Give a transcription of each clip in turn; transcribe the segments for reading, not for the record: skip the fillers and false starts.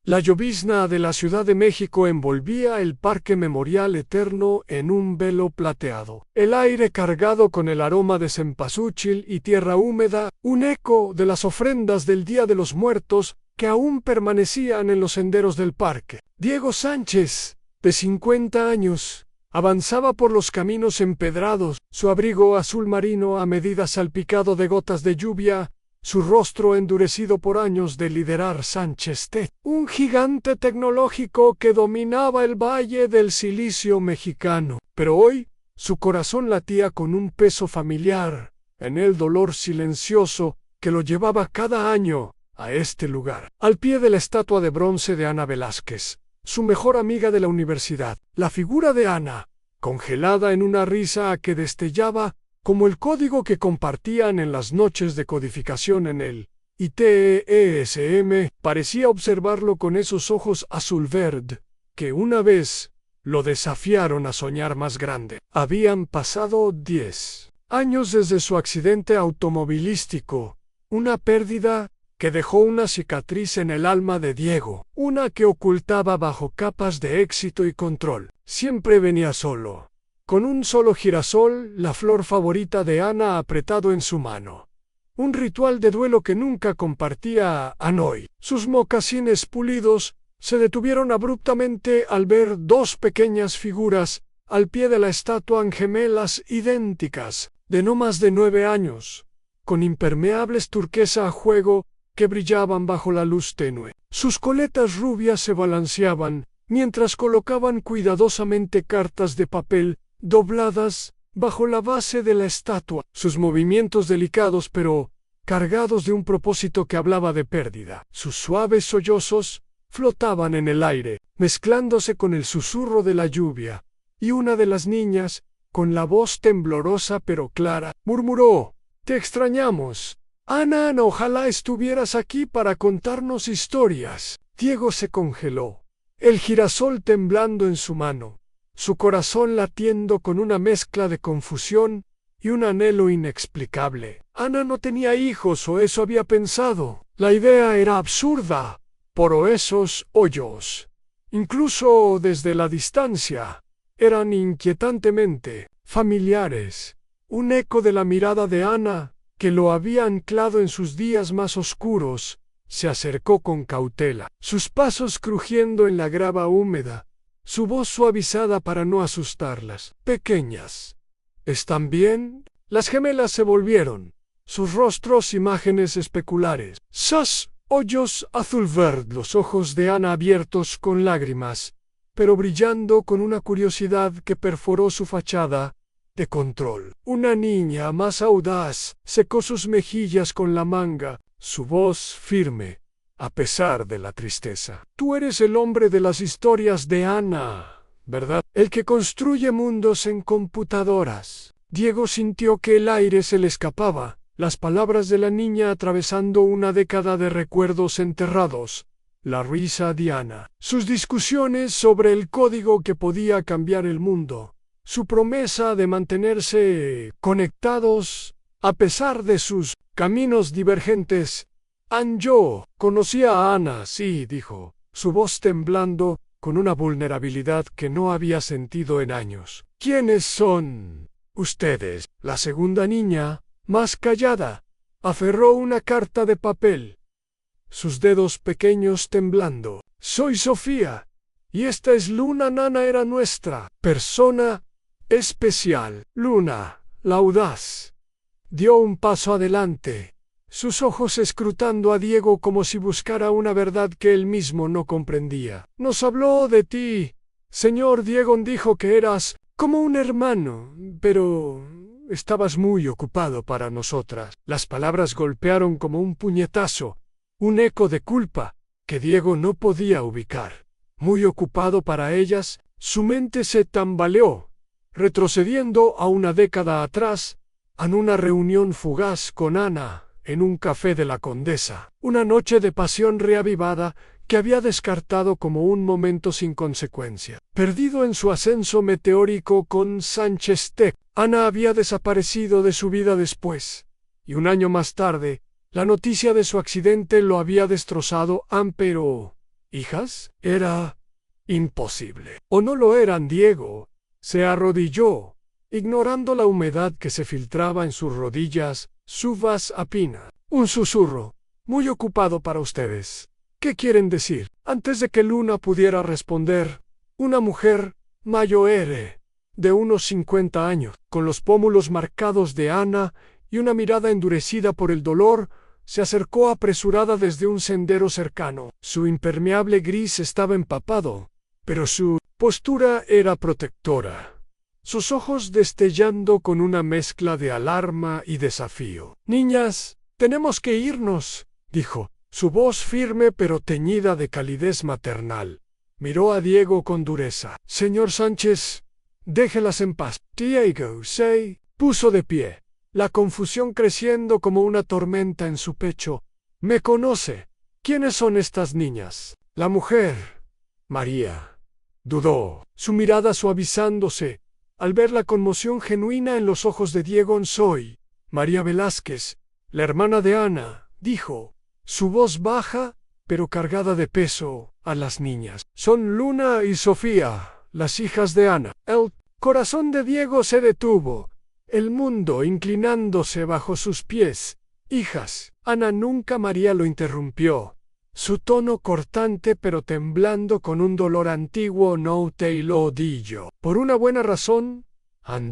La llovizna de la Ciudad de México envolvía el Parque Memorial Eterno en un velo plateado. El aire cargado con el aroma de cempasúchil y tierra húmeda, un eco de las ofrendas del Día de los Muertos que aún permanecían en los senderos del parque. Diego Sánchez, de 50 años, avanzaba por los caminos empedrados, su abrigo azul marino a medida salpicado de gotas de lluvia, su rostro endurecido por años de liderar Sánchez Tech, un gigante tecnológico que dominaba el Valle del Silicio mexicano. Pero hoy, su corazón latía con un peso familiar, en el dolor silencioso que lo llevaba cada año a este lugar. Al pie de la estatua de bronce de Ana Velázquez, su mejor amiga de la universidad, la figura de Ana, congelada en una risa que destellaba como el código que compartían en las noches de codificación en el ITESM, parecía observarlo con esos ojos azul verde, que una vez lo desafiaron a soñar más grande. Habían pasado 10 años desde su accidente automovilístico, una pérdida que dejó una cicatriz en el alma de Diego, una que ocultaba bajo capas de éxito y control. Siempre venía solo, con un solo girasol, la flor favorita de Ana, apretado en su mano. Un ritual de duelo que nunca compartía Hanoi. Sus mocasines pulidos se detuvieron abruptamente al ver dos pequeñas figuras al pie de la estatua, gemelas idénticas, de no más de 9 años, con impermeables turquesa a juego que brillaban bajo la luz tenue. Sus coletas rubias se balanceaban mientras colocaban cuidadosamente cartas de papel dobladas bajo la base de la estatua. Sus movimientos delicados pero cargados de un propósito que hablaba de pérdida. Sus suaves sollozos flotaban en el aire, mezclándose con el susurro de la lluvia, y una de las niñas, con la voz temblorosa pero clara, murmuró: «Te extrañamos. Ana, ojalá estuvieras aquí para contarnos historias». Diego se congeló, el girasol temblando en su mano, su corazón latiendo con una mezcla de confusión y un anhelo inexplicable. Ana no tenía hijos, o eso había pensado. La idea era absurda, por esos hoyos. Incluso desde la distancia, eran inquietantemente familiares. Un eco de la mirada de Ana, que lo había anclado en sus días más oscuros, se acercó con cautela, sus pasos crujiendo en la grava húmeda, su voz suavizada para no asustarlas. «Pequeñas, ¿están bien?» Las gemelas se volvieron, sus rostros imágenes especulares. ¡Sas! Hoyos azul verde, los ojos de Ana abiertos con lágrimas, pero brillando con una curiosidad que perforó su fachada de control. Una niña más audaz secó sus mejillas con la manga, su voz firme, a pesar de la tristeza. «Tú eres el hombre de las historias de Ana, ¿verdad? El que construye mundos en computadoras». Diego sintió que el aire se le escapaba, las palabras de la niña atravesando una década de recuerdos enterrados, la risa de Ana, sus discusiones sobre el código que podía cambiar el mundo, su promesa de mantenerse conectados a pesar de sus caminos divergentes. «Yo conocía a Ana, sí», dijo, su voz temblando con una vulnerabilidad que no había sentido en años. «¿Quiénes son ustedes?» La segunda niña, más callada, aferró una carta de papel, sus dedos pequeños temblando. «Soy Sofía, y esta es Luna. Nana era nuestra persona especial». Luna, la audaz, dio un paso adelante, sus ojos escrutando a Diego como si buscara una verdad que él mismo no comprendía. «Nos habló de ti, señor Diego. Dijo que eras como un hermano, pero estabas muy ocupado para nosotras». Las palabras golpearon como un puñetazo, un eco de culpa que Diego no podía ubicar. Muy ocupado para ellas, su mente se tambaleó, retrocediendo a una década atrás, en una reunión fugaz con Ana en un café de la Condesa. Una noche de pasión reavivada que había descartado como un momento sin consecuencia. Perdido en su ascenso meteórico con Sánchez Tech, Ana había desaparecido de su vida después, y un año más tarde, la noticia de su accidente lo había destrozado. Pero hijas, era imposible. ¿O no lo eran? Diego se arrodilló, ignorando la humedad que se filtraba en sus rodillas. Su voz apina. Un susurro. Muy ocupado para ustedes. ¿Qué quieren decir? Antes de que Luna pudiera responder, una mujer mayor, de unos 50 años, con los pómulos marcados de Ana y una mirada endurecida por el dolor, se acercó apresurada desde un sendero cercano. Su impermeable gris estaba empapado, pero su postura era protectora, sus ojos destellando con una mezcla de alarma y desafío. «Niñas, tenemos que irnos», dijo, su voz firme pero teñida de calidez maternal. Miró a Diego con dureza. «Señor Sánchez, déjelas en paz». Diego se puso de pie, la confusión creciendo como una tormenta en su pecho. «¿Me conoce? ¿Quiénes son estas niñas?» «La mujer, María», dudó, su mirada suavizándose al ver la conmoción genuina en los ojos de Diego. «Soy María Velázquez, la hermana de Ana», dijo, su voz baja pero cargada de peso, a las niñas. «Son Luna y Sofía, las hijas de Ana». El corazón de Diego se detuvo, el mundo inclinándose bajo sus pies. «Hijas». Ana nunca. María lo interrumpió, su tono cortante pero temblando con un dolor antiguo. «No te lo digo. Por una buena razón.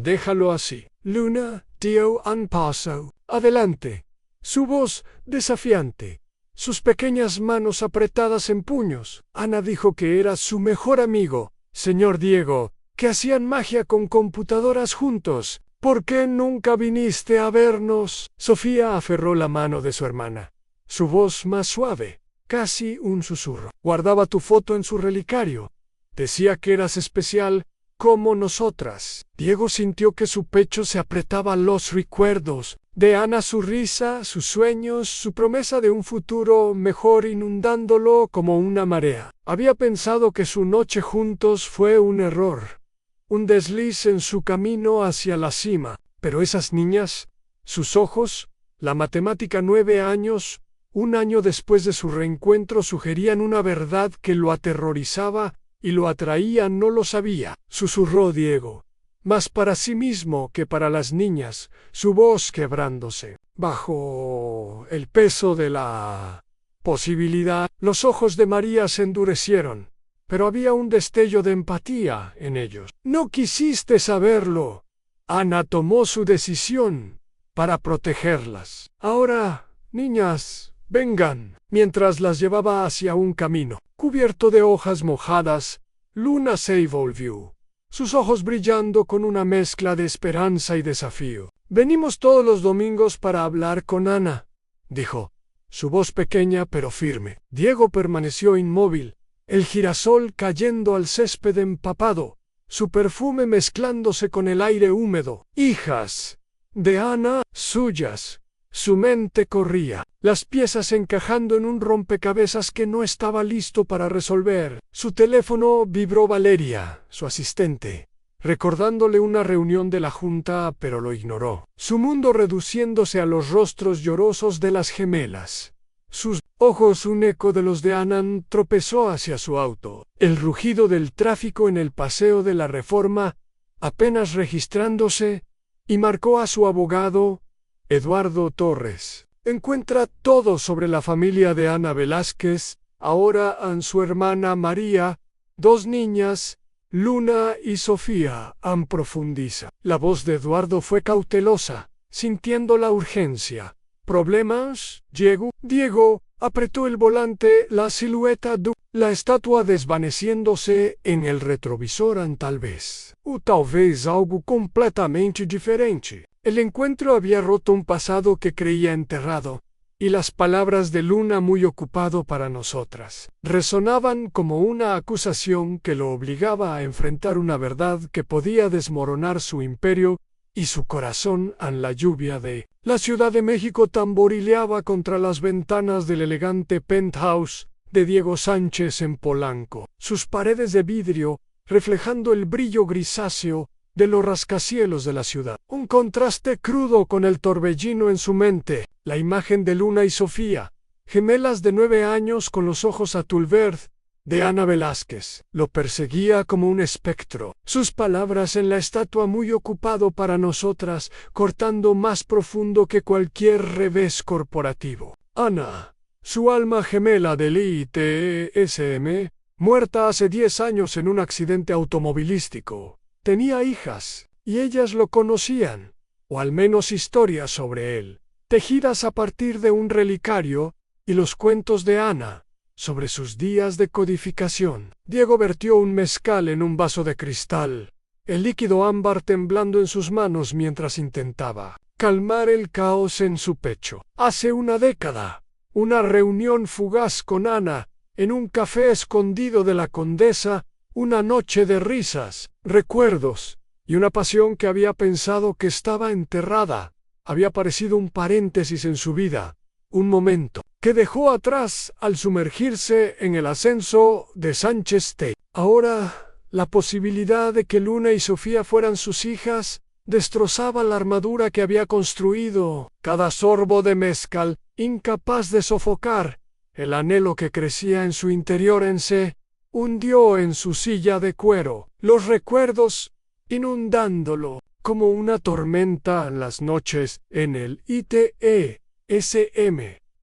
Déjalo así». «Luna, tío, han pasado». «Adelante». Su voz desafiante, sus pequeñas manos apretadas en puños. Ana dijo que era su mejor amigo, señor Diego, que hacían magia con computadoras juntos. «¿Por qué nunca viniste a vernos?» Sofía aferró la mano de su hermana, su voz más suave, casi un susurro. «Guardaba tu foto en su relicario. Decía que eras especial, como nosotras». Diego sintió que su pecho se apretaba. Los recuerdos de Ana, su risa, sus sueños, su promesa de un futuro mejor inundándolo como una marea. Había pensado que su noche juntos fue un error, un desliz en su camino hacia la cima. Pero esas niñas, sus ojos, la matemática. 9 años, un año después de su reencuentro, sugerían una verdad que lo aterrorizaba y lo atraía. «No lo sabía», susurró Diego, más para sí mismo que para las niñas, su voz quebrándose. Bajo el peso de la posibilidad, los ojos de María se endurecieron, pero había un destello de empatía en ellos. «No quisiste saberlo». Ana tomó su decisión para protegerlas. «Ahora, niñas, vengan». Mientras las llevaba hacia un camino cubierto de hojas mojadas, Luna se volvió, sus ojos brillando con una mezcla de esperanza y desafío. «Venimos todos los domingos para hablar con Ana», dijo, su voz pequeña pero firme. Diego permaneció inmóvil, el girasol cayendo al césped empapado, su perfume mezclándose con el aire húmedo. «Hijas de Ana, suyas». Su mente corría, las piezas encajando en un rompecabezas que no estaba listo para resolver. Su teléfono vibró. Valeria, su asistente, recordándole una reunión de la junta, pero lo ignoró. Su mundo reduciéndose a los rostros llorosos de las gemelas. Sus ojos, un eco de los de Ana, tropezó hacia su auto. El rugido del tráfico en el paseo de la Reforma, apenas registrándose, y marcó a su abogado, Eduardo Torres. Encuentra todo sobre la familia de Ana Velázquez, ahora en su hermana María, 2 niñas, Luna y Sofía. Profundiza. La voz de Eduardo fue cautelosa, sintiendo la urgencia. ¿Problemas, Diego? Diego apretó el volante, la silueta de la estatua desvaneciéndose en el retrovisor. Tal vez, o talvez algo completamente diferente. El encuentro había roto un pasado que creía enterrado, y las palabras de Luna, muy ocupado para nosotras, resonaban como una acusación que lo obligaba a enfrentar una verdad que podía desmoronar su imperio y su corazón. En la lluvia de la Ciudad de México tamborileaba contra las ventanas del elegante penthouse de Diego Sánchez en Polanco, sus paredes de vidrio reflejando el brillo grisáceo de los rascacielos de la ciudad. Un contraste crudo con el torbellino en su mente, la imagen de Luna y Sofía, gemelas de 9 años con los ojos azul verde, de Ana Velázquez. Lo perseguía como un espectro. Sus palabras en la estatua muy ocupado para nosotras, cortando más profundo que cualquier revés corporativo. Ana, su alma gemela del ITSM, muerta hace 10 años en un accidente automovilístico. Tenía hijas, y ellas lo conocían, o al menos historias sobre él, tejidas a partir de un relicario, y los cuentos de Ana, sobre sus días de codificación. Diego vertió un mezcal en un vaso de cristal, el líquido ámbar temblando en sus manos mientras intentaba calmar el caos en su pecho. Hace una década, una reunión fugaz con Ana, en un café escondido de la Condesa, una noche de risas, recuerdos, y una pasión que había pensado que estaba enterrada, había parecido un paréntesis en su vida, un momento que dejó atrás al sumergirse en el ascenso de Sánchez Tate. Ahora, la posibilidad de que Luna y Sofía fueran sus hijas destrozaba la armadura que había construido. Cada sorbo de mezcal, incapaz de sofocar el anhelo que crecía en su interior, se hundió en su silla de cuero, los recuerdos inundándolo como una tormenta en las noches en el ITSM.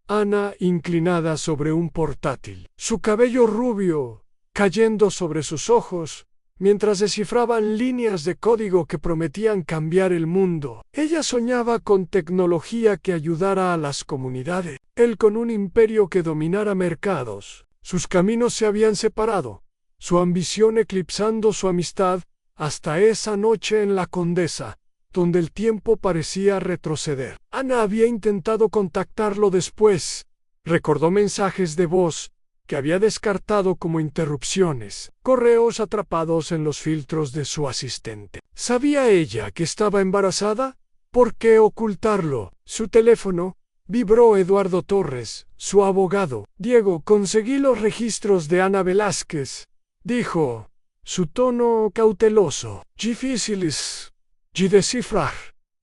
Ana inclinada sobre un portátil, su cabello rubio cayendo sobre sus ojos, mientras descifraban líneas de código que prometían cambiar el mundo. Ella soñaba con tecnología que ayudara a las comunidades, él con un imperio que dominara mercados. Sus caminos se habían separado, su ambición eclipsando su amistad, hasta esa noche en la Condesa, donde el tiempo parecía retroceder. Ana había intentado contactarlo después. Recordó mensajes de voz que había descartado como interrupciones, correos atrapados en los filtros de su asistente. ¿Sabía ella que estaba embarazada? ¿Por qué ocultarlo? Su teléfono vibró. Eduardo Torres, su abogado. Diego, conseguí los registros de Ana Velázquez, dijo, su tono cauteloso. Difíciles de descifrar,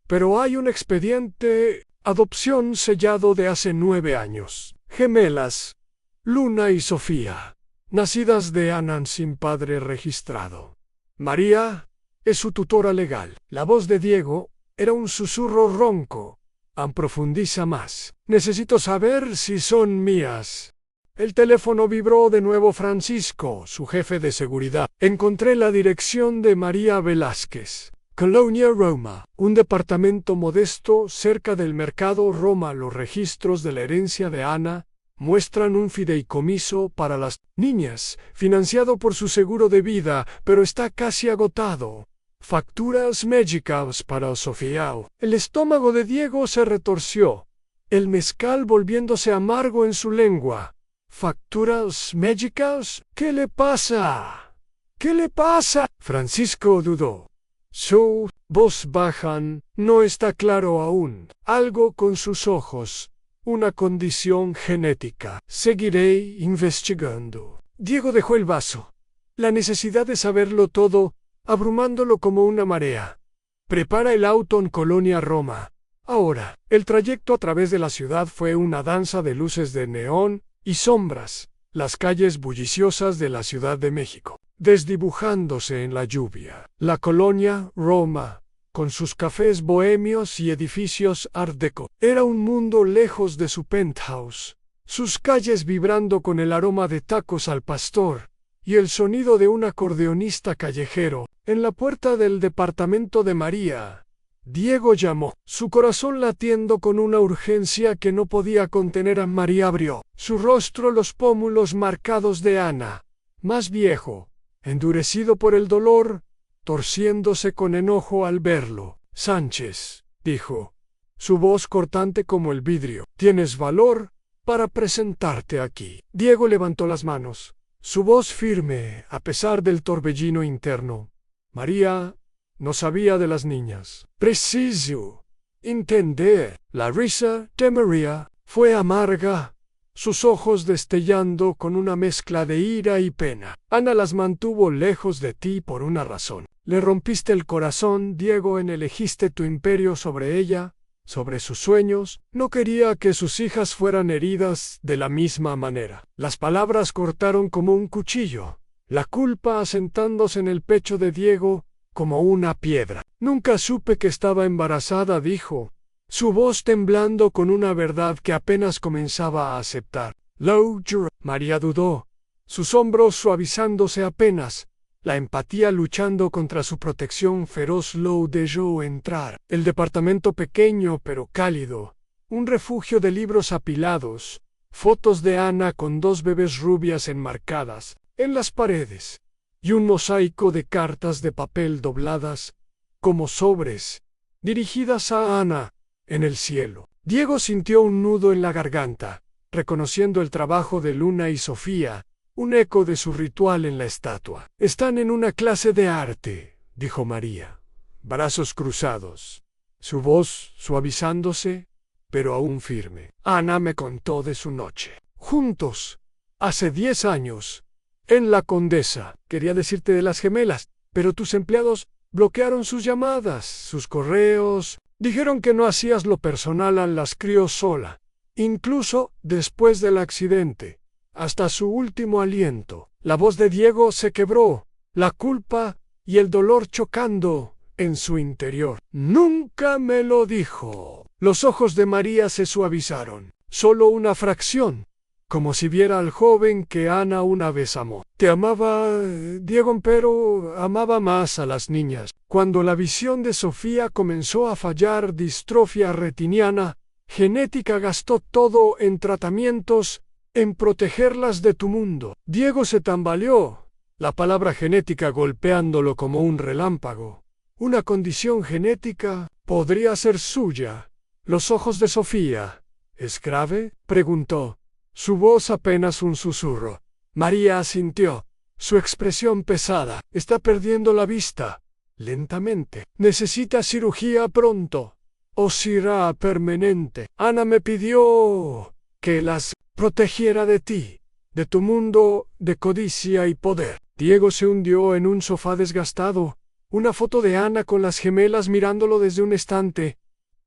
pero hay un expediente adopción sellado de hace 9 años. Gemelas, Luna y Sofía, nacidas de Ana sin padre registrado. María es su tutora legal. La voz de Diego era un susurro ronco. Profundiza más. Necesito saber si son mías. El teléfono vibró de nuevo. Francisco, su jefe de seguridad. Encontré la dirección de María Velázquez. Colonia Roma, un departamento modesto cerca del mercado Roma. Los registros de la herencia de Ana muestran un fideicomiso para las niñas, financiado por su seguro de vida, pero está casi agotado. Facturas médicas para Sofía. El estómago de Diego se retorció, el mezcal volviéndose amargo en su lengua. ¿Facturas médicas? ¿Qué le pasa? ¿Qué le pasa? Francisco dudó. Su voz bajan, no está claro aún. Algo con sus ojos. Una condición genética. Seguiré investigando. Diego dejó el vaso. La necesidad de saberlo todo, abrumándolo como una marea. Prepara el auto en Colonia Roma. Ahora, el trayecto a través de la ciudad fue una danza de luces de neón y sombras. Las calles bulliciosas de la Ciudad de México, desdibujándose en la lluvia. La Colonia Roma, con sus cafés bohemios y edificios art déco, era un mundo lejos de su penthouse. Sus calles vibrando con el aroma de tacos al pastor y el sonido de un acordeonista callejero. En la puerta del departamento de María, Diego llamó, su corazón latiendo con una urgencia que no podía contener. María abrió su rostro, los pómulos marcados de Ana, más viejo, endurecido por el dolor, torciéndose con enojo al verlo. Sánchez, dijo, su voz cortante como el vidrio, ¿tienes valor para presentarte aquí? Diego levantó las manos, su voz firme a pesar del torbellino interno. María no sabía de las niñas. Preciso entender. La risa de María fue amarga, sus ojos destellando con una mezcla de ira y pena. Ana las mantuvo lejos de ti por una razón. Le rompiste el corazón, Diego, elegiste tu imperio sobre ella, sobre sus sueños. No quería que sus hijas fueran heridas de la misma manera. Las palabras cortaron como un cuchillo, la culpa asentándose en el pecho de Diego como una piedra. Nunca supe que estaba embarazada, dijo, su voz temblando con una verdad que apenas comenzaba a aceptar. María dudó, sus hombros suavizándose apenas, la empatía luchando contra su protección feroz. Lo dejó entrar. El departamento pequeño pero cálido, un refugio de libros apilados, fotos de Ana con 2 bebés rubias enmarcadas en las paredes, y un mosaico de cartas de papel dobladas, como sobres, dirigidas a Ana, en el cielo. Diego sintió un nudo en la garganta, reconociendo el trabajo de Luna y Sofía, un eco de su ritual en la estatua. Están en una clase de arte, dijo María, brazos cruzados, su voz suavizándose, pero aún firme. Ana me contó de su noche. Juntos, hace 10 años, en La Condesa. Quería decirte de las gemelas, pero tus empleados bloquearon sus llamadas, sus correos. Dijeron que no hacías lo personal, las crió sola, incluso después del accidente, hasta su último aliento. La voz de Diego se quebró, la culpa y el dolor chocando en su interior. Nunca me lo dijo. Los ojos de María se suavizaron, solo una fracción, como si viera al joven que Ana una vez amó. Te amaba, Diego, pero amaba más a las niñas. Cuando la visión de Sofía comenzó a fallar, distrofia retiniana, genética, gastó todo en tratamientos, en protegerlas de tu mundo. Diego se tambaleó, la palabra genética golpeándolo como un relámpago. Una condición genética podría ser suya. Los ojos de Sofía. ¿Es grave?, preguntó, su voz apenas un susurro. María asintió, su expresión pesada. Está perdiendo la vista, lentamente. Necesita cirugía pronto, o será permanente. Ana me pidió que las protegiera de ti, de tu mundo de codicia y poder. Diego se hundió en un sofá desgastado, una foto de Ana con las gemelas mirándolo desde un estante,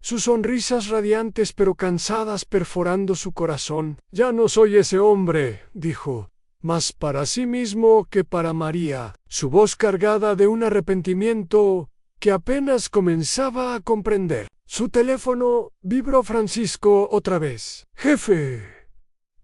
sus sonrisas radiantes pero cansadas perforando su corazón. Ya no soy ese hombre, dijo, más para sí mismo que para María, su voz cargada de un arrepentimiento que apenas comenzaba a comprender. Su teléfono vibró. Francisco otra vez. Jefe,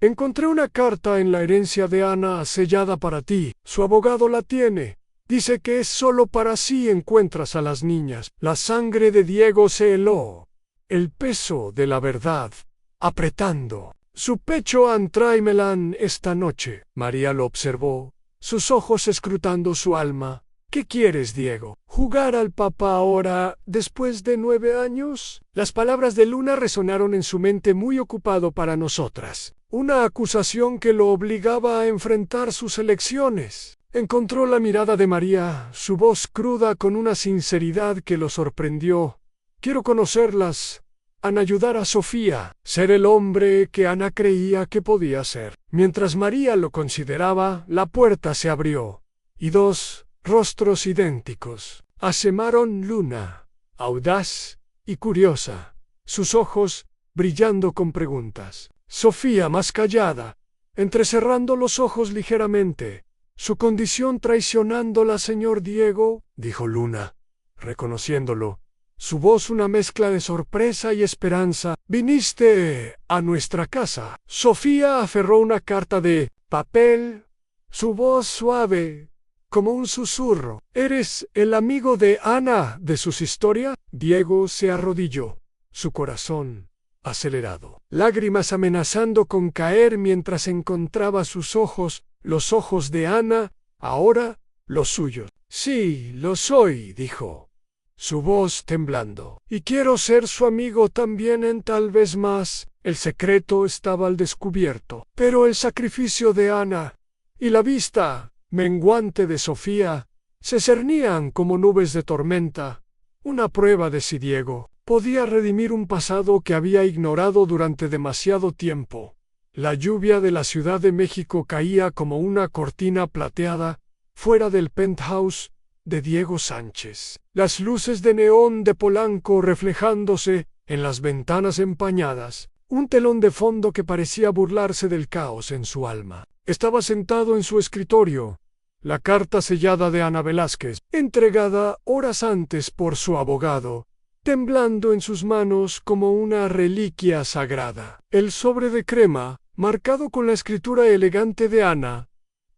encontré una carta en la herencia de Ana sellada para ti. Su abogado la tiene. Dice que es solo para si encuentras a las niñas. La sangre de Diego se heló, el peso de la verdad apretando su pecho. Antráemelan esta noche. María lo observó, sus ojos escrutando su alma. ¿Qué quieres, Diego? ¿Jugar al papá ahora, después de 9 años? Las palabras de Luna resonaron en su mente, muy ocupado para nosotras. Una acusación que lo obligaba a enfrentar sus elecciones. Encontró la mirada de María, su voz cruda con una sinceridad que lo sorprendió. Quiero conocerlas, ayudar a Sofía, ser el hombre que Ana creía que podía ser. Mientras María lo consideraba, la puerta se abrió, y 2 rostros idénticos asomaron. Luna, audaz y curiosa, sus ojos brillando con preguntas. Sofía, más callada, entrecerrando los ojos ligeramente. Su condición traicionándola. Señor Diego, dijo Luna, reconociéndolo, su voz una mezcla de sorpresa y esperanza. Viniste a nuestra casa. Sofía aferró una carta de papel, su voz suave, como un susurro. ¿Eres el amigo de Ana de sus historias? Diego se arrodilló, su corazón acelerado, lágrimas amenazando con caer mientras encontraba sus ojos, los ojos de Ana, ahora los suyos. Sí, lo soy, dijo, su voz temblando. Y quiero ser su amigo también en tal vez más. El secreto estaba al descubierto. Pero el sacrificio de Ana y la vista menguante de Sofía se cernían como nubes de tormenta. Una prueba de si Diego podía redimir un pasado que había ignorado durante demasiado tiempo. La lluvia de la Ciudad de México caía como una cortina plateada fuera del penthouse de Diego Sánchez. Las luces de neón de Polanco reflejándose En las ventanas empañadas, un telón de fondo que parecía burlarse del caos en su alma. Estaba sentado en su escritorio, la carta sellada de Ana Velázquez, entregada horas antes por su abogado, temblando en sus manos como una reliquia sagrada. El sobre de crema, marcado con la escritura elegante de Ana,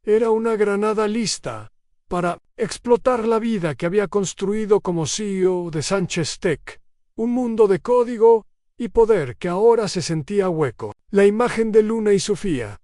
era una granada lista para explotar la vida que había construido como CEO de Sánchez Tech, un mundo de código y poder que ahora se sentía hueco. La imagen de Luna y Sofía,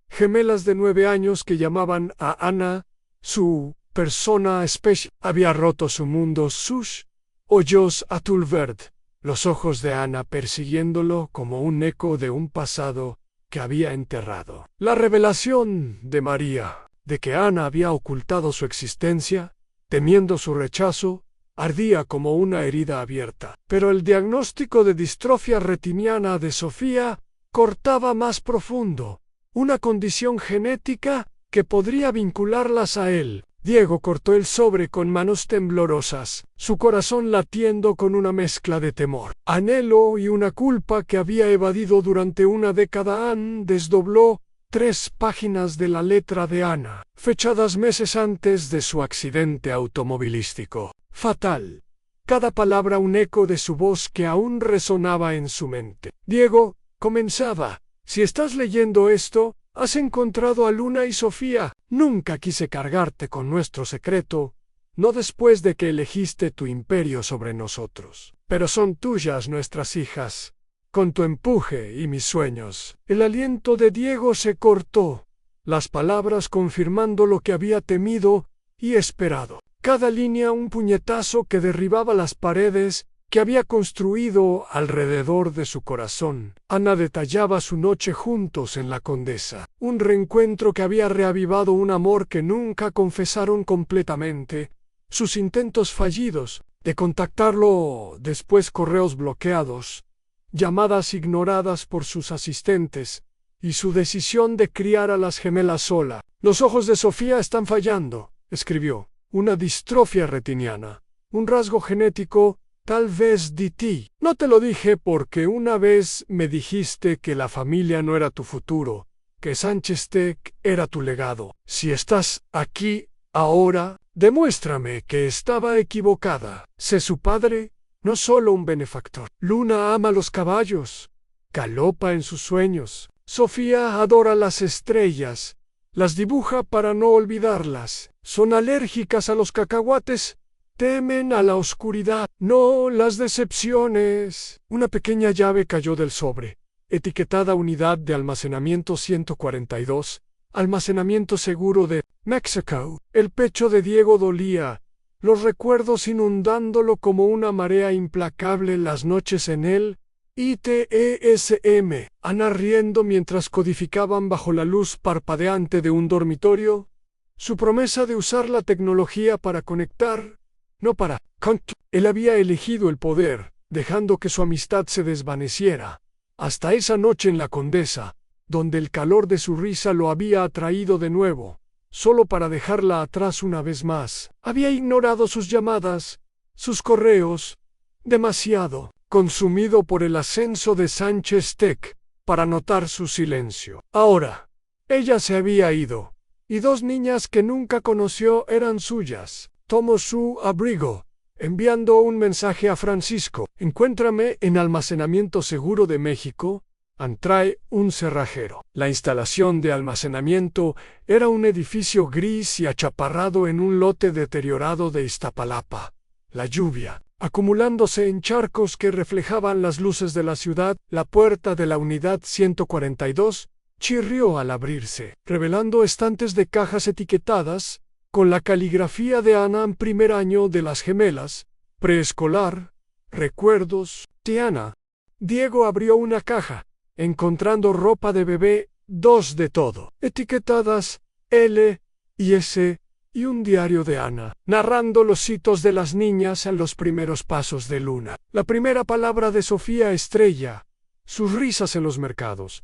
gemelas de 9 años que llamaban a Ana su persona especial, había roto su mundo. Sus ojos azul verde, los ojos de Ana persiguiéndolo como un eco de un pasado que había enterrado. La revelación de María, de que Ana había ocultado su existencia, temiendo su rechazo, ardía como una herida abierta. Pero el diagnóstico de distrofia retiniana de Sofía cortaba más profundo, una condición genética que podría vincularlas a él. Diego cortó el sobre con manos temblorosas, su corazón latiendo con una mezcla de temor, anhelo y una culpa que había evadido durante una década. Anne desdobló 3 páginas de la letra de Ana, fechadas meses antes de su accidente automovilístico. Fatal. Cada palabra un eco de su voz que aún resonaba en su mente. Diego, comenzaba, si estás leyendo esto, has encontrado a Luna y Sofía. Nunca quise cargarte con nuestro secreto, no después de que elegiste tu imperio sobre nosotros. Pero son tuyas nuestras hijas, con tu empuje y mis sueños. El aliento de Diego se cortó, las palabras confirmando lo que había temido y esperado. Cada línea un puñetazo que derribaba las paredes que había construido alrededor de su corazón. Ana detallaba su noche juntos en la Condesa, un reencuentro que había reavivado un amor que nunca confesaron completamente, sus intentos fallidos de contactarlo, después correos bloqueados, llamadas ignoradas por sus asistentes, y su decisión de criar a las gemelas sola. Los ojos de Sofía están fallando, escribió, una distrofia retiniana, un rasgo genético, tal vez de ti. No te lo dije porque una vez me dijiste que la familia no era tu futuro, que Sánchez Tech era tu legado. Si estás aquí, ahora, demuéstrame que estaba equivocada. Sé su padre, no solo un benefactor. Luna ama los caballos, galopa en sus sueños. Sofía adora las estrellas, las dibuja para no olvidarlas. Son alérgicas a los cacahuates, temen a la oscuridad, no las decepciones. Una pequeña llave cayó del sobre, etiquetada Unidad de Almacenamiento 142, almacenamiento seguro de México. El pecho de Diego dolía, los recuerdos inundándolo como una marea implacable. Las noches en el ITESM, Ana riendo mientras codificaban bajo la luz parpadeante de un dormitorio, su promesa de usar la tecnología para conectar, no para conquistar. Él había elegido el poder, dejando que su amistad se desvaneciera, hasta esa noche en la Condesa, donde el calor de su risa lo había atraído de nuevo, solo para dejarla atrás una vez más. Había ignorado sus llamadas, sus correos, demasiado, consumido por el ascenso de Sánchez Tech, para notar su silencio. Ahora, ella se había ido, y 2 niñas que nunca conoció eran suyas. Tomó su abrigo, enviando un mensaje a Francisco. Encuéntrame en Almacenamiento Seguro de México, Antrae un cerrajero. La instalación de almacenamiento era un edificio gris y achaparrado en un lote deteriorado de Iztapalapa. La lluvia, acumulándose en charcos que reflejaban las luces de la ciudad, la puerta de la Unidad 142 chirrió al abrirse, revelando estantes de cajas etiquetadas con la caligrafía de Ana en primer año de las gemelas, preescolar, recuerdos, Tiana. Diego abrió una caja, encontrando ropa de bebé, 2 de todo, etiquetadas L y S, y un diario de Ana, narrando los hitos de las niñas en los primeros pasos de Luna. La primera palabra de Sofía Estrella, sus risas en los mercados.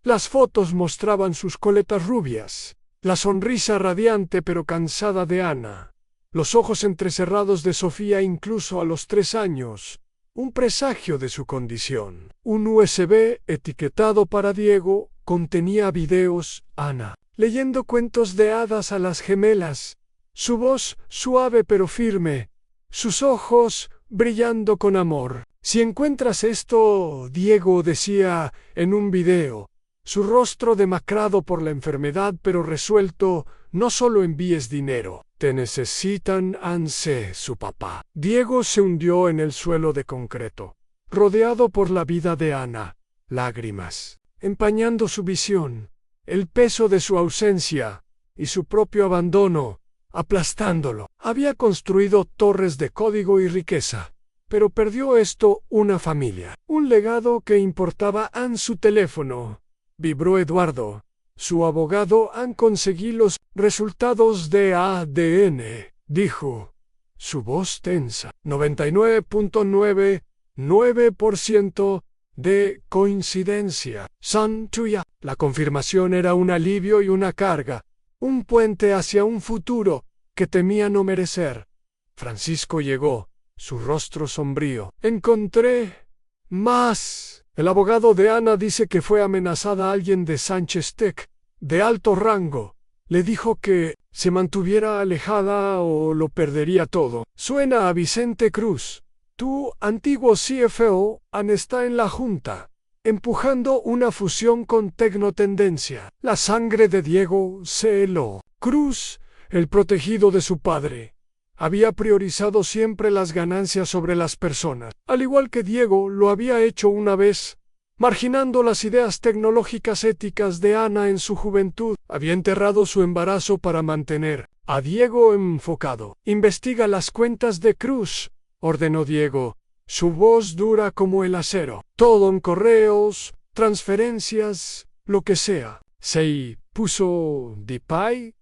Las fotos mostraban sus coletas rubias, la sonrisa radiante pero cansada de Ana, los ojos entrecerrados de Sofía incluso a los 3 años, un presagio de su condición. Un USB etiquetado para Diego contenía videos, Ana, leyendo cuentos de hadas a las gemelas, su voz suave pero firme, sus ojos brillando con amor. Si encuentras esto, Diego decía en un video, su rostro demacrado por la enfermedad pero resuelto, no solo envíes dinero. Te necesitan, Anse, su papá. Diego se hundió en el suelo de concreto, rodeado por la vida de Ana, lágrimas, empañando su visión, el peso de su ausencia y su propio abandono, aplastándolo. Había construido torres de código y riqueza, pero perdió esto una familia, un legado que importaba en su teléfono. Vibró Eduardo. Su abogado han conseguido los resultados de ADN, dijo, su voz tensa. 99.99% de coincidencia. Son tuya. La confirmación era un alivio y una carga, un puente hacia un futuro que temía no merecer. Francisco llegó, su rostro sombrío. Encontré más. El abogado de Ana dice que fue amenazada a alguien de Sánchez Tech, de alto rango. Le dijo que se mantuviera alejada o lo perdería todo. Suena a Vicente Cruz. Tu antiguo CFO está en la junta, empujando una fusión con Tecnotendencia. La sangre de Diego se heló. Cruz, el protegido de su padre, había priorizado siempre las ganancias sobre las personas, al igual que Diego lo había hecho una vez, marginando las ideas tecnológicas éticas de Ana en su juventud. Había enterrado su embarazo para mantener a Diego enfocado. Investiga las cuentas de Cruz, ordenó Diego, su voz dura como el acero. Todo en correos, transferencias, lo que sea. Se puso de pie,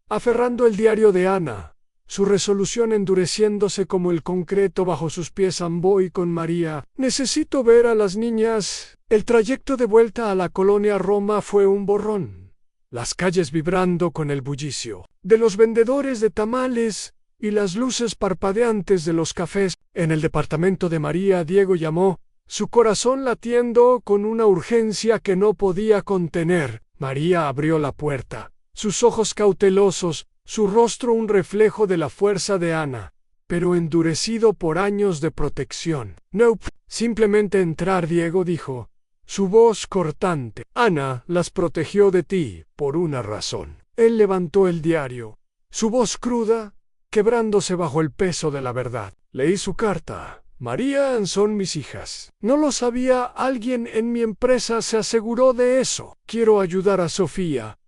aferrando el diario de Ana, su resolución endureciéndose como el concreto bajo sus pies. Voy con María. Necesito ver a las niñas. El trayecto de vuelta a la colonia Roma fue un borrón. Las calles vibrando con el bullicio de los vendedores de tamales y las luces parpadeantes de los cafés. En el departamento de María, Diego llamó, su corazón latiendo con una urgencia que no podía contener. María abrió la puerta, sus ojos cautelosos, su rostro un reflejo de la fuerza de Ana, pero endurecido por años de protección. Nope, simplemente entrar, Diego dijo, su voz cortante. Ana las protegió de ti, por una razón. Él levantó el diario, su voz cruda, quebrándose bajo el peso de la verdad. Leí su carta. María son mis hijas. No lo sabía, alguien en mi empresa se aseguró de eso. Quiero ayudar a Sofía.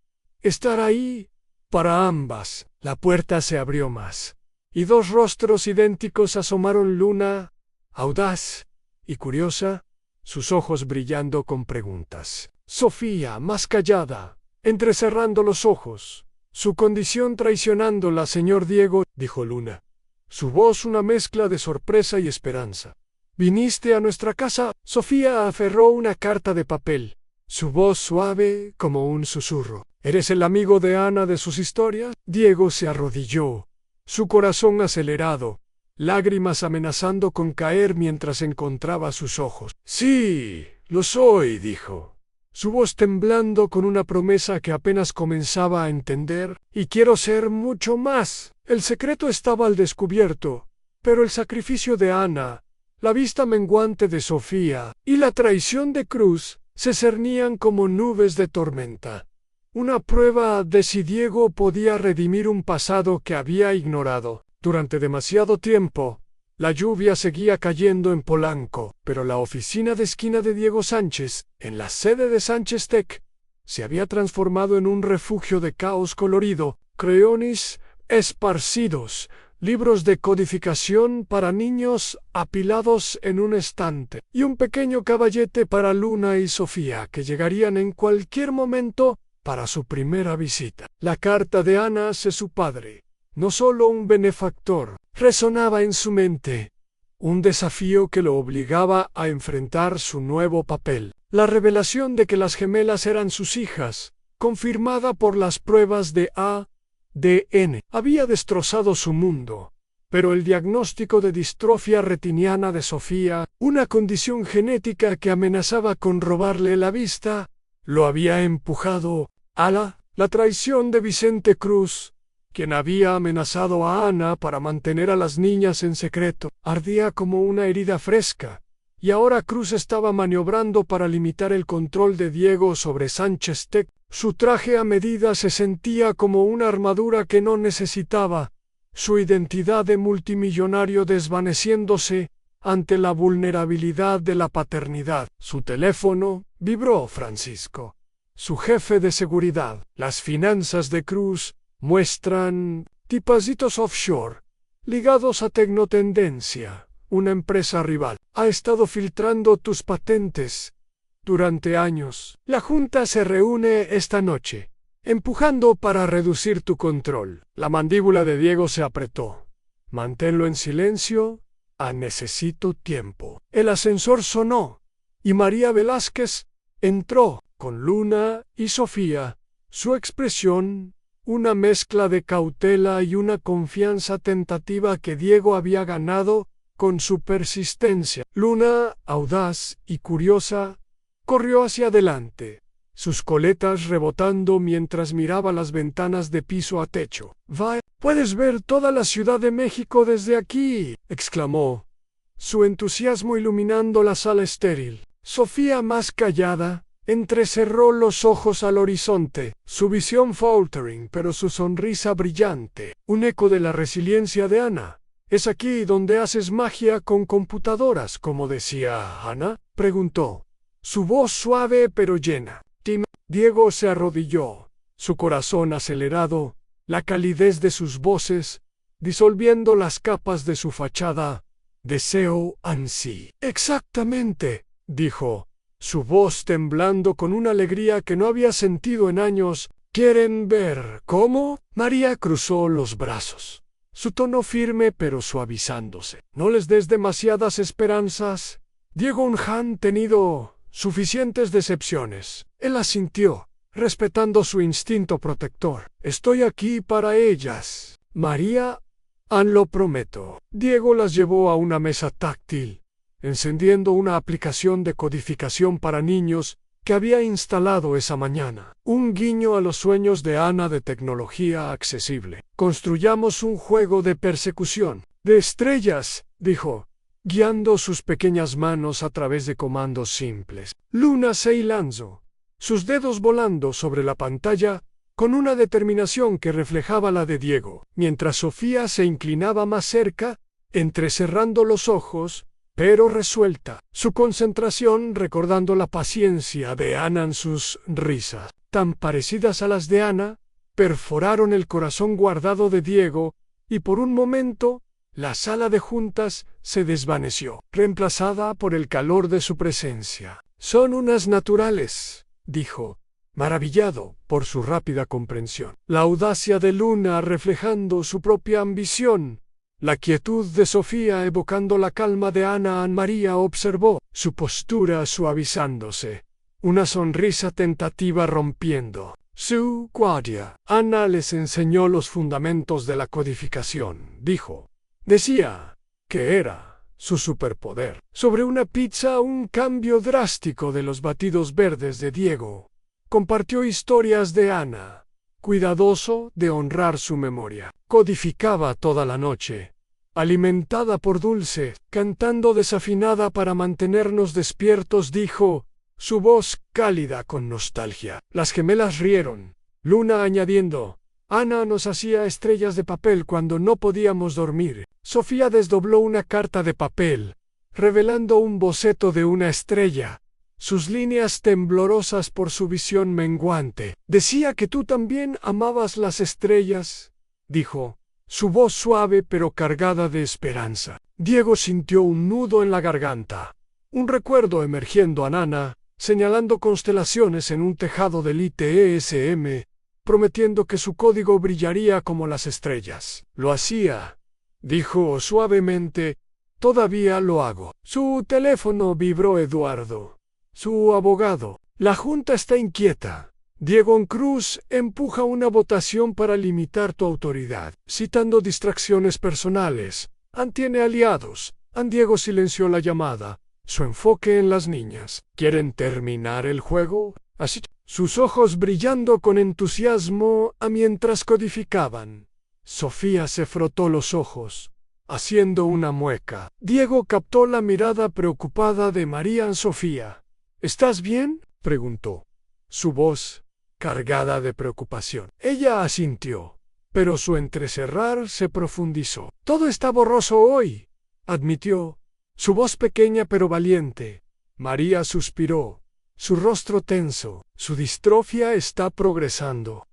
Estar ahí para ambas. La puerta se abrió más, y dos rostros idénticos asomaron. Luna, audaz y curiosa, sus ojos brillando con preguntas. Sofía, más callada, entrecerrando los ojos. Su condición traicionándola, señor Diego, dijo Luna. Su voz una mezcla de sorpresa y esperanza. ¿Viniste a nuestra casa? Sofía aferró una carta de papel, su voz suave como un susurro. ¿Eres el amigo de Ana de sus historias? Diego se arrodilló, su corazón acelerado, lágrimas amenazando con caer mientras encontraba sus ojos. Sí, lo soy, dijo, su voz temblando con una promesa que apenas comenzaba a entender. Y quiero ser mucho más. El secreto estaba al descubierto, pero el sacrificio de Ana, la vista menguante de Sofía y la traición de Cruz se cernían como nubes de tormenta. Una prueba de si Diego podía redimir un pasado que había ignorado. Durante demasiado tiempo, la lluvia seguía cayendo en Polanco, pero la oficina de esquina de Diego Sánchez, en la sede de Sánchez Tech, se había transformado en un refugio de caos colorido, creones esparcidos, libros de codificación para niños apilados en un estante, y un pequeño caballete para Luna y Sofía que llegarían en cualquier momento para su primera visita. La carta de Ana hacia su padre, no solo un benefactor, resonaba en su mente, un desafío que lo obligaba a enfrentar su nuevo papel. La revelación de que las gemelas eran sus hijas, confirmada por las pruebas de ADN, había destrozado su mundo, pero el diagnóstico de distrofia retiniana de Sofía, una condición genética que amenazaba con robarle la vista, lo había empujado a la traición de Vicente Cruz, quien había amenazado a Ana para mantener a las niñas en secreto. Ardía como una herida fresca, y ahora Cruz estaba maniobrando para limitar el control de Diego sobre Sánchez Tech. Su traje a medida se sentía como una armadura que no necesitaba, su identidad de multimillonario desvaneciéndose ante la vulnerabilidad de la paternidad. Su teléfono vibró. Francisco, su jefe de seguridad. Las finanzas de Cruz muestran tipasitos offshore, ligados a Tecnotendencia, una empresa rival. Ha estado filtrando tus patentes durante años. La junta se reúne esta noche, empujando para reducir tu control. La mandíbula de Diego se apretó. Manténlo en silencio. Necesito tiempo. El ascensor sonó, y María Velázquez entró, con Luna y Sofía. Su expresión, una mezcla de cautela y una confianza tentativa que Diego había ganado con su persistencia. Luna, audaz y curiosa, corrió hacia adelante, sus coletas rebotando mientras miraba las ventanas de piso a techo. «¡Va! ¡Puedes ver toda la Ciudad de México desde aquí!», exclamó, su entusiasmo iluminando la sala estéril. Sofía, más callada, entrecerró los ojos al horizonte, su visión faltering pero su sonrisa brillante. «Un eco de la resiliencia de Ana. ¿Es aquí donde haces magia con computadoras, como decía Ana?», preguntó, su voz suave pero llena. Diego se arrodilló, su corazón acelerado, la calidez de sus voces, disolviendo las capas de su fachada. «Deseo ansí». «Exactamente», dijo, su voz temblando con una alegría que no había sentido en años. «¿Quieren ver cómo?». María cruzó los brazos, su tono firme pero suavizándose. «No les des demasiadas esperanzas. Diego han tenido suficientes decepciones». Él asintió, respetando su instinto protector. «Estoy aquí para ellas, María, lo prometo». Diego las llevó a una mesa táctil, encendiendo una aplicación de codificación para niños que había instalado esa mañana. Un guiño a los sueños de Ana de tecnología accesible. «Construyamos un juego de persecución de estrellas», dijo, guiando sus pequeñas manos a través de comandos simples. Luna se lanzó, sus dedos volando sobre la pantalla, con una determinación que reflejaba la de Diego, mientras Sofía se inclinaba más cerca, entrecerrando los ojos, pero resuelta, su concentración recordando la paciencia de Ana en sus risas, tan parecidas a las de Ana, perforaron el corazón guardado de Diego, y por un momento, la sala de juntas se desvaneció, reemplazada por el calor de su presencia. «Son unas naturales», dijo, maravillado por su rápida comprensión. La audacia de Luna reflejando su propia ambición, la quietud de Sofía evocando la calma de Ana. María observó, su postura suavizándose, una sonrisa tentativa rompiendo su guardia. «Ana les enseñó los fundamentos de la codificación», dijo. Decía que era su superpoder. Sobre una pizza, un cambio drástico de los batidos verdes de Diego. Compartió historias de Ana, cuidadoso de honrar su memoria. Codificaba toda la noche, alimentada por Dulce, cantando desafinada para mantenernos despiertos, dijo, su voz cálida con nostalgia. Las gemelas rieron, Luna añadiendo, «Ana nos hacía estrellas de papel cuando no podíamos dormir». Sofía desdobló una carta de papel, revelando un boceto de una estrella, sus líneas temblorosas por su visión menguante. «Decía que tú también amabas las estrellas», dijo, su voz suave pero cargada de esperanza. Diego sintió un nudo en la garganta, un recuerdo emergiendo a Nana, señalando constelaciones en un tejado del ITESM, prometiendo que su código brillaría como las estrellas. «Lo hacía», dijo suavemente, «todavía lo hago». Su teléfono vibró. Eduardo, su abogado. «La junta está inquieta», Diego Cruz empuja una votación para limitar tu autoridad, citando distracciones personales. Ann tiene aliados. Ann Diego silenció la llamada. Su enfoque en las niñas. ¿Quieren terminar el juego? Así, sus ojos brillando con entusiasmo mientras codificaban. Sofía se frotó los ojos, haciendo una mueca. Diego captó la mirada preocupada de María Sofía. ¿Estás bien?, preguntó. Su voz, cargada de preocupación. Ella asintió, pero su entrecerrar se profundizó. Todo está borroso hoy, admitió, su voz pequeña pero valiente. María suspiró, su rostro tenso. Su distrofia está progresando.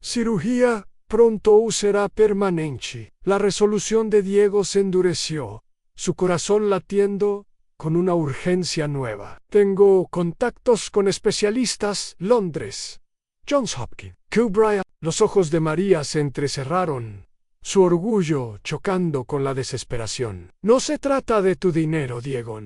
Cirugía pronto será permanente. La resolución de Diego se endureció, su corazón latiendo con una urgencia nueva. Tengo contactos con especialistas. Londres. Johns Hopkins. Cuba. Los ojos de María se entrecerraron, su orgullo chocando con la desesperación. No se trata de tu dinero, Diego.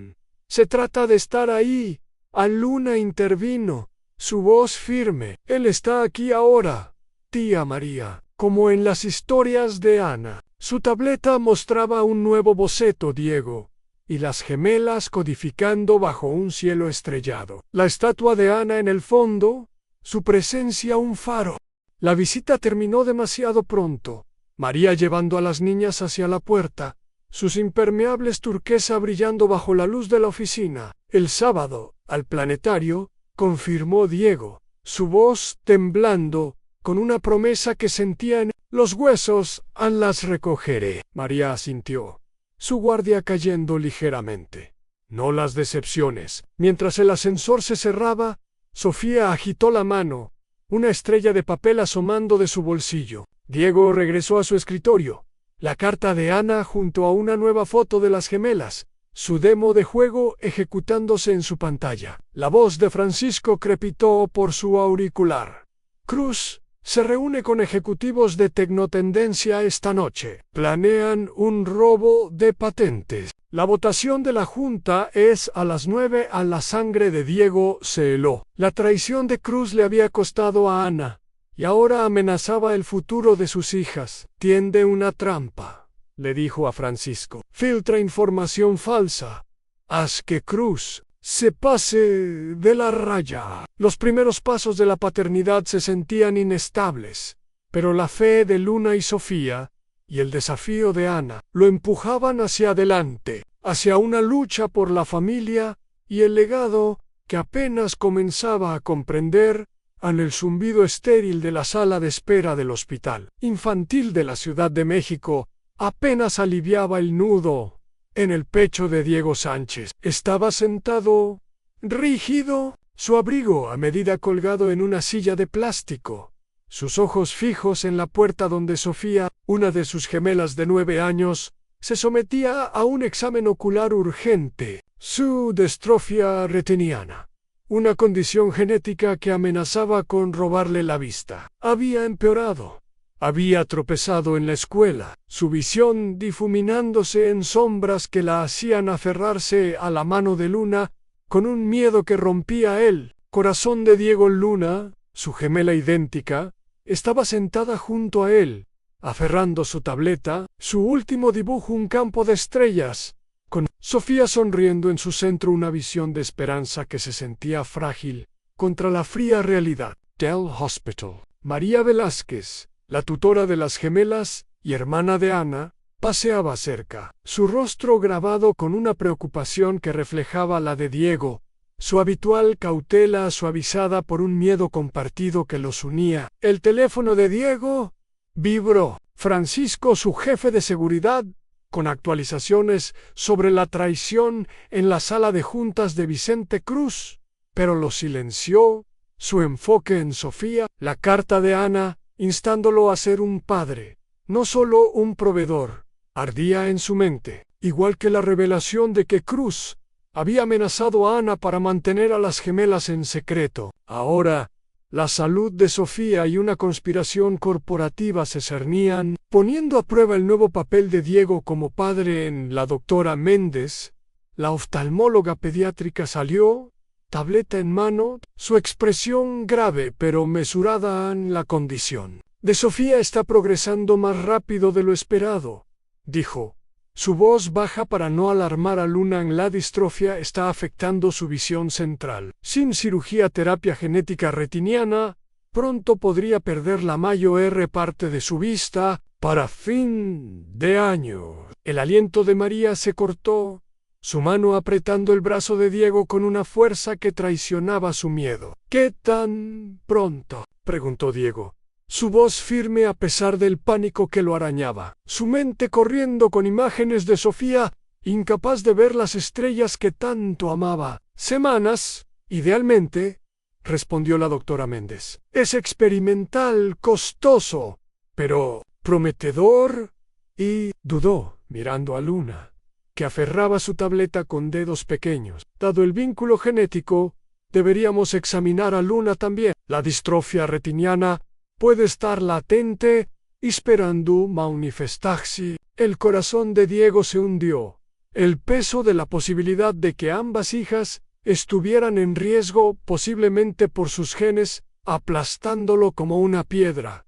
Se trata de estar ahí. Luna intervino, su voz firme. Él está aquí ahora, tía María, como en las historias de Ana. Su tableta mostraba un nuevo boceto, Diego, y las gemelas codificando bajo un cielo estrellado. La estatua de Ana en el fondo, su presencia un faro. La visita terminó demasiado pronto. María llevando a las niñas hacia la puerta, sus impermeables turquesa brillando bajo la luz de la oficina. El sábado, al planetario, confirmó Diego, su voz temblando, con una promesa que sentía en los huesos. Las recogeré. María asintió, su guardia cayendo ligeramente. No las decepciones. Mientras el ascensor se cerraba, Sofía agitó la mano, una estrella de papel asomando de su bolsillo. Diego regresó a su escritorio. La carta de Ana junto a una nueva foto de las gemelas, su demo de juego ejecutándose en su pantalla. La voz de Francisco crepitó por su auricular. Cruz se reúne con ejecutivos de Tecnotendencia esta noche. Planean un robo de patentes. La votación de la Junta es a las 9. La sangre de Diego se heló. La traición de Cruz le había costado a Ana, y ahora amenazaba el futuro de sus hijas. Tiende una trampa, le dijo a Francisco. Filtra información falsa. Haz que Cruz se pase de la raya. Los primeros pasos de la paternidad se sentían inestables, pero la fe de Luna y Sofía, y el desafío de Ana, lo empujaban hacia adelante, hacia una lucha por la familia y el legado que apenas comenzaba a comprender en el zumbido estéril de la sala de espera del Hospital Infantil de la Ciudad de México. Apenas aliviaba el nudo en el pecho de Diego Sánchez. Estaba sentado, rígido, su abrigo a medida colgado en una silla de plástico, sus ojos fijos en la puerta donde Sofía, una de sus gemelas de 9 años, se sometía a un examen ocular urgente. Su distrofia retiniana, una condición genética que amenazaba con robarle la vista, había empeorado. Había tropezado en la escuela, su visión difuminándose en sombras que la hacían aferrarse a la mano de Luna con un miedo que rompía el corazón de Diego. Luna, su gemela idéntica, estaba sentada junto a él, aferrando su tableta, su último dibujo un campo de estrellas, con Sofía sonriendo en su centro, una visión de esperanza que se sentía frágil contra la fría realidad. Del Hospital. María Velázquez, la tutora de las gemelas y hermana de Ana, paseaba cerca, su rostro grabado con una preocupación que reflejaba la de Diego, su habitual cautela suavizada por un miedo compartido que los unía. El teléfono de Diego vibró. Francisco, su jefe de seguridad, con actualizaciones sobre la traición en la sala de juntas de Vicente Cruz, pero lo silenció. Su enfoque en Sofía, la carta de Ana, instándolo a ser un padre, no solo un proveedor, ardía en su mente, igual que la revelación de que Cruz había amenazado a Ana para mantener a las gemelas en secreto. Ahora, la salud de Sofía y una conspiración corporativa se cernían, poniendo a prueba el nuevo papel de Diego como padre en La doctora Méndez. La oftalmóloga pediátrica salió, tableta en mano, su expresión grave pero mesurada en la condición de Sofía está progresando más rápido de lo esperado, dijo. Su voz baja para no alarmar a Luna. La distrofia está afectando su visión central. Sin cirugía terapia genética retiniana, pronto podría perder la mayor parte de su vista para fin de año. El aliento de María se cortó, su mano apretando el brazo de Diego con una fuerza que traicionaba su miedo. ¿Qué tan pronto?, preguntó Diego, su voz firme a pesar del pánico que lo arañaba, su mente corriendo con imágenes de Sofía, incapaz de ver las estrellas que tanto amaba. Semanas, idealmente, respondió la doctora Méndez. Es experimental, costoso, pero prometedor. Y dudó, mirando a Luna, que aferraba su tableta con dedos pequeños. Dado el vínculo genético, deberíamos examinar a Luna también. La distrofia retiniana puede estar latente, esperando manifestarse. El corazón de Diego se hundió. El peso de la posibilidad de que ambas hijas estuvieran en riesgo, posiblemente por sus genes, aplastándolo como una piedra.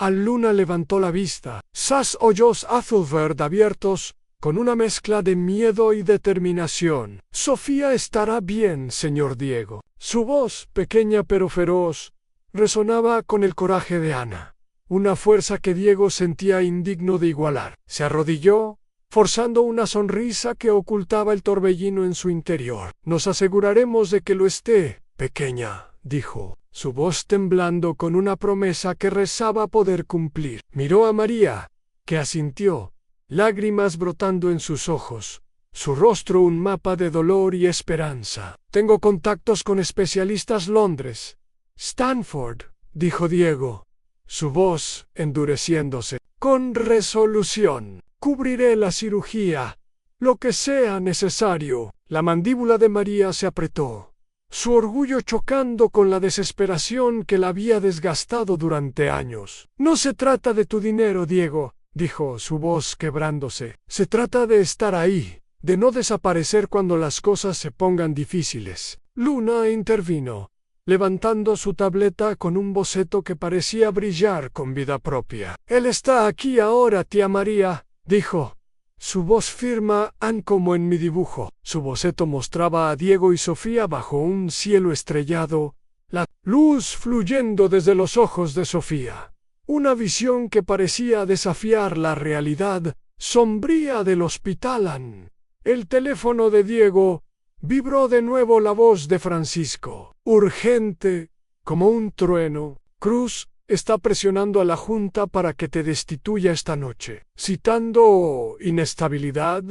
Luna levantó la vista. Sus ojos azul verde abiertos, con una mezcla de miedo y determinación. Sofía estará bien, señor Diego. Su voz, pequeña pero feroz, resonaba con el coraje de Ana, una fuerza que Diego sentía indigno de igualar. Se arrodilló, forzando una sonrisa que ocultaba el torbellino en su interior. Nos aseguraremos de que lo esté, pequeña, dijo, su voz temblando con una promesa que rezaba poder cumplir. Miró a María, que asintió, lágrimas brotando en sus ojos, su rostro un mapa de dolor y esperanza. Tengo contactos con especialistas Londres. Stanford, dijo Diego, su voz endureciéndose. Con resolución. Cubriré la cirugía, lo que sea necesario. La mandíbula de María se apretó, su orgullo chocando con la desesperación que la había desgastado durante años. No se trata de tu dinero, Diego, dijo, su voz quebrándose. Se trata de estar ahí, de no desaparecer cuando las cosas se pongan difíciles. Luna intervino, levantando su tableta con un boceto que parecía brillar con vida propia. Él está aquí ahora, tía María, dijo, su voz firme como en mi dibujo. Su boceto mostraba a Diego y Sofía bajo un cielo estrellado, la luz fluyendo desde los ojos de Sofía. Una visión que parecía desafiar la realidad sombría del hospital. El teléfono de Diego vibró de nuevo la voz de Francisco. Urgente, como un trueno. Cruz está presionando a la Junta para que te destituya esta noche. Citando inestabilidad,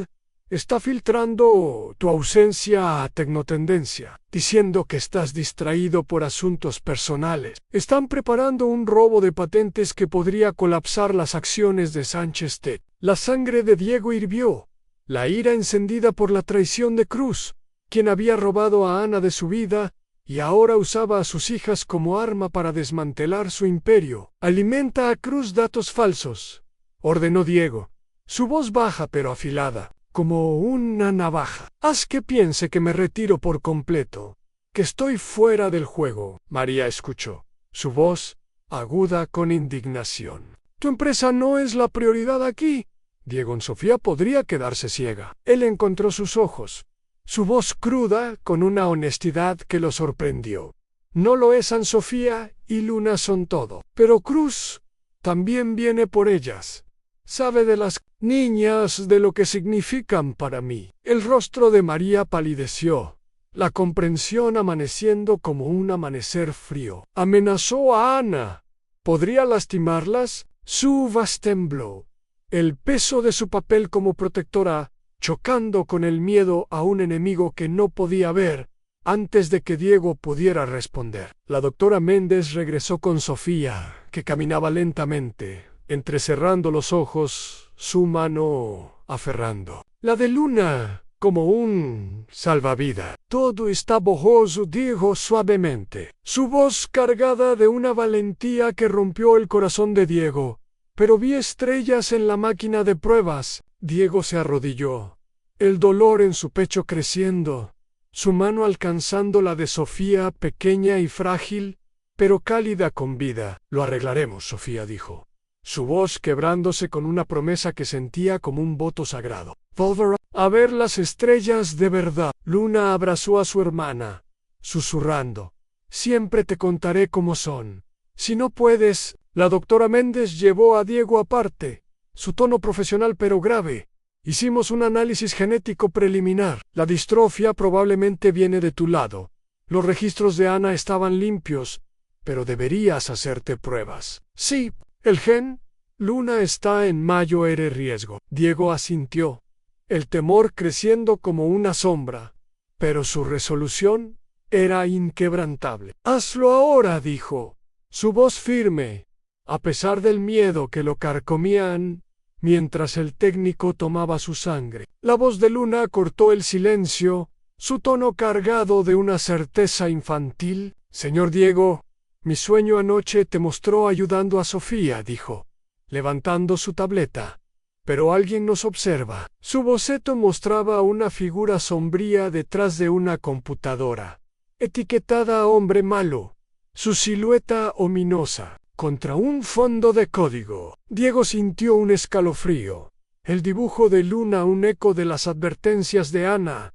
está filtrando tu ausencia a Tecnotendencia, diciendo que estás distraído por asuntos personales. Están preparando un robo de patentes que podría colapsar las acciones de Sánchez Tech. La sangre de Diego hirvió, la ira encendida por la traición de Cruz, quien había robado a Ana de su vida y ahora usaba a sus hijas como arma para desmantelar su imperio. Alimenta a Cruz datos falsos, ordenó Diego, su voz baja pero afilada, como una navaja. Haz que piense que me retiro por completo, que estoy fuera del juego. María escuchó, su voz aguda con indignación. Tu empresa no es la prioridad aquí. Diego en Sofía podría quedarse ciega. Él encontró sus ojos, su voz cruda con una honestidad que lo sorprendió. No lo es San Sofía y Luna son todo. Pero Cruz también viene por ellas. Sabe de las niñas, de lo que significan para mí. El rostro de María palideció, la comprensión amaneciendo como un amanecer frío. Amenazó a Ana. ¿Podría lastimarlas? Su voz tembló. El peso de su papel como protectora, chocando con el miedo a un enemigo que no podía ver, antes de que Diego pudiera responder. La doctora Méndez regresó con Sofía, que caminaba lentamente, entrecerrando los ojos, su mano aferrando la de Luna como un salvavidas. Todo está borroso, dijo suavemente, su voz cargada de una valentía que rompió el corazón de Diego. Pero vi estrellas en la máquina de pruebas. Diego se arrodilló, el dolor en su pecho creciendo. su mano alcanzando la de Sofía, pequeña y frágil, pero cálida con vida. Lo arreglaremos, Sofía dijo, su voz quebrándose con una promesa que sentía como un voto sagrado. Volverá a ver las estrellas de verdad. Luna abrazó a su hermana, susurrando, siempre te contaré cómo son. Si no puedes, la doctora Méndez llevó a Diego aparte, su tono profesional pero grave. Hicimos un análisis genético preliminar. La distrofia probablemente viene de tu lado. Los registros de Ana estaban limpios, pero deberías hacerte pruebas. Sí, el gen Luna está en mayor riesgo. Diego asintió, el temor creciendo como una sombra, pero su resolución era inquebrantable. Hazlo ahora, dijo, su voz firme, a pesar del miedo que lo carcomían, mientras el técnico tomaba su sangre. La voz de Luna cortó el silencio, su tono cargado de una certeza infantil. Señor Diego, mi sueño anoche te mostró ayudando a Sofía, dijo, levantando su tableta. Pero alguien nos observa. Su boceto mostraba una figura sombría detrás de una computadora, etiquetada hombre malo, su silueta ominosa, contra un fondo de código. Diego sintió un escalofrío. El dibujo de Luna, un eco de las advertencias de Ana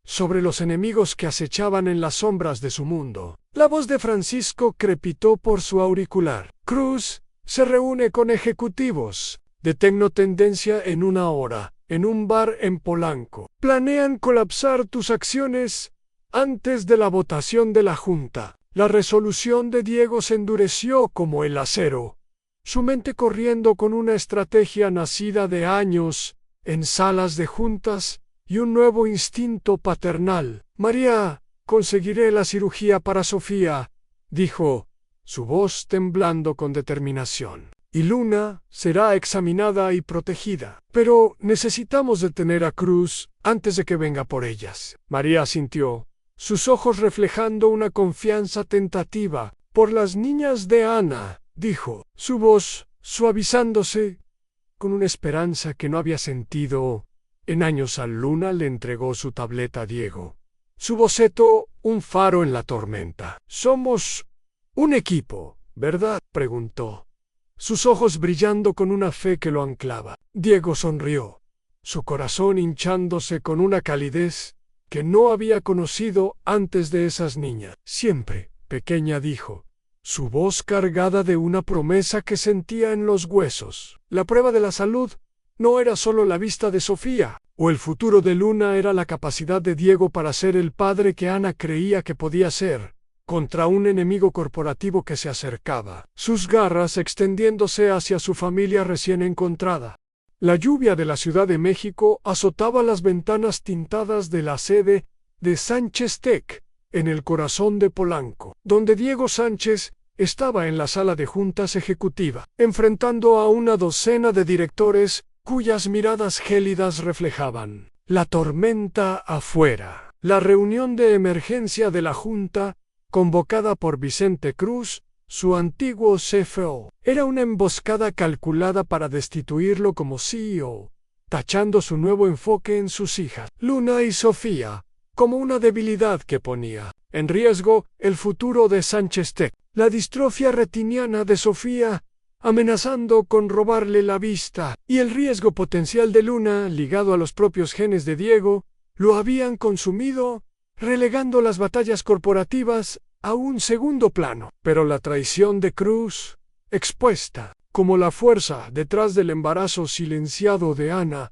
sobre los enemigos que acechaban en las sombras de su mundo. La voz de Francisco crepitó por su auricular. Cruz se reúne con ejecutivos de Tecnotendencia en 1 hora, en un bar en Polanco. Planean colapsar tus acciones antes de la votación de la Junta. La resolución de Diego se endureció como el acero, su mente corriendo con una estrategia nacida de años en salas de juntas y un nuevo instinto paternal. María, conseguiré la cirugía para Sofía, dijo, su voz temblando con determinación. Y Luna será examinada y protegida. Pero necesitamos detener a Cruz antes de que venga por ellas. María asintió, sus ojos reflejando una confianza tentativa. Por las niñas de Ana, dijo, su voz suavizándose con una esperanza que no había sentido en años. A Luna le entregó su tableta a Diego. Su boceto, un faro en la tormenta. Somos un equipo, ¿verdad?, preguntó, sus ojos brillando con una fe que lo anclaba. Diego sonrió, su corazón hinchándose con una calidez que no había conocido antes de esas niñas. Siempre, pequeña, dijo, su voz cargada de una promesa que sentía en los huesos. La prueba de la salud no era solo la vista de Sofía, o el futuro de Luna, era la capacidad de Diego para ser el padre que Ana creía que podía ser, contra un enemigo corporativo que se acercaba, sus garras extendiéndose hacia su familia recién encontrada. La lluvia de la Ciudad de México azotaba las ventanas tintadas de la sede de Sánchez Tech, en el corazón de Polanco, donde Diego Sánchez estaba en la sala de juntas ejecutiva, enfrentando a una docena de directores cuyas miradas gélidas reflejaban la tormenta afuera. La reunión de emergencia de la Junta, convocada por Vicente Cruz, su antiguo CFO, era una emboscada calculada para destituirlo como CEO, tachando su nuevo enfoque en sus hijas, Luna y Sofía, como una debilidad que ponía en riesgo el futuro de Sánchez Tech. La distrofia retiniana de Sofía amenazando con robarle la vista, y el riesgo potencial de Luna, ligado a los propios genes de Diego, lo habían consumido, relegando las batallas corporativas a un segundo plano. Pero la traición de Cruz, expuesta como la fuerza detrás del embarazo silenciado de Ana,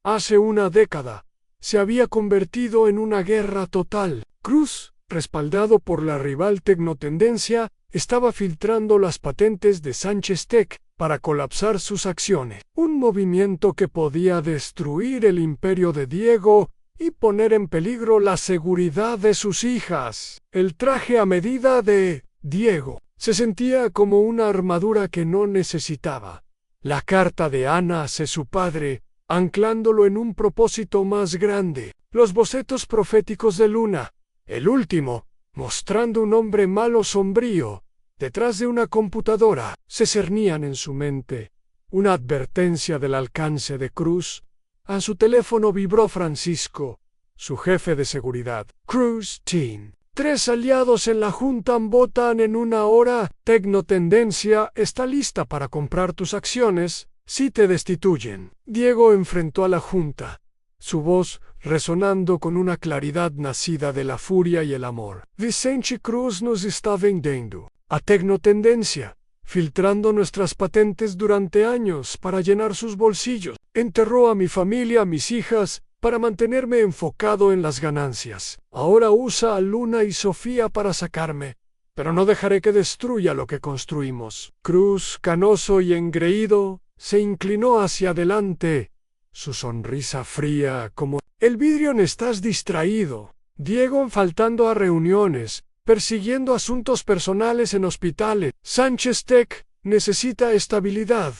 hace una década, se había convertido en una guerra total. Cruz, respaldado por la rival Tecnotendencia, estaba filtrando las patentes de Sánchez Tech para colapsar sus acciones. Un movimiento que podía destruir el imperio de Diego y poner en peligro la seguridad de sus hijas. El traje a medida de Diego se sentía como una armadura que no necesitaba. La carta de Ana hacia su padre, anclándolo en un propósito más grande. Los bocetos proféticos de Luna, el último, mostrando un hombre malo sombrío, detrás de una computadora, se cernían en su mente. Una advertencia del alcance de Cruz. A su teléfono vibró Francisco, su jefe de seguridad. Cruz Team. 3 aliados en la junta votan en 1 hora. Tecnotendencia está lista para comprar tus acciones si te destituyen. Diego enfrentó a la junta, su voz resonando con una claridad nacida de la furia y el amor. Vicente Cruz nos está vendiendo a Tecnotendencia, filtrando nuestras patentes durante años para llenar sus bolsillos. Enterró a mi familia, a mis hijas, para mantenerme enfocado en las ganancias. Ahora usa a Luna y Sofía para sacarme, pero no dejaré que destruya lo que construimos. Cruz, canoso y engreído, se inclinó hacia adelante, su sonrisa fría como el vidrio. Estás distraído, Diego, faltando a reuniones, persiguiendo asuntos personales en hospitales. Sánchez Tech necesita estabilidad,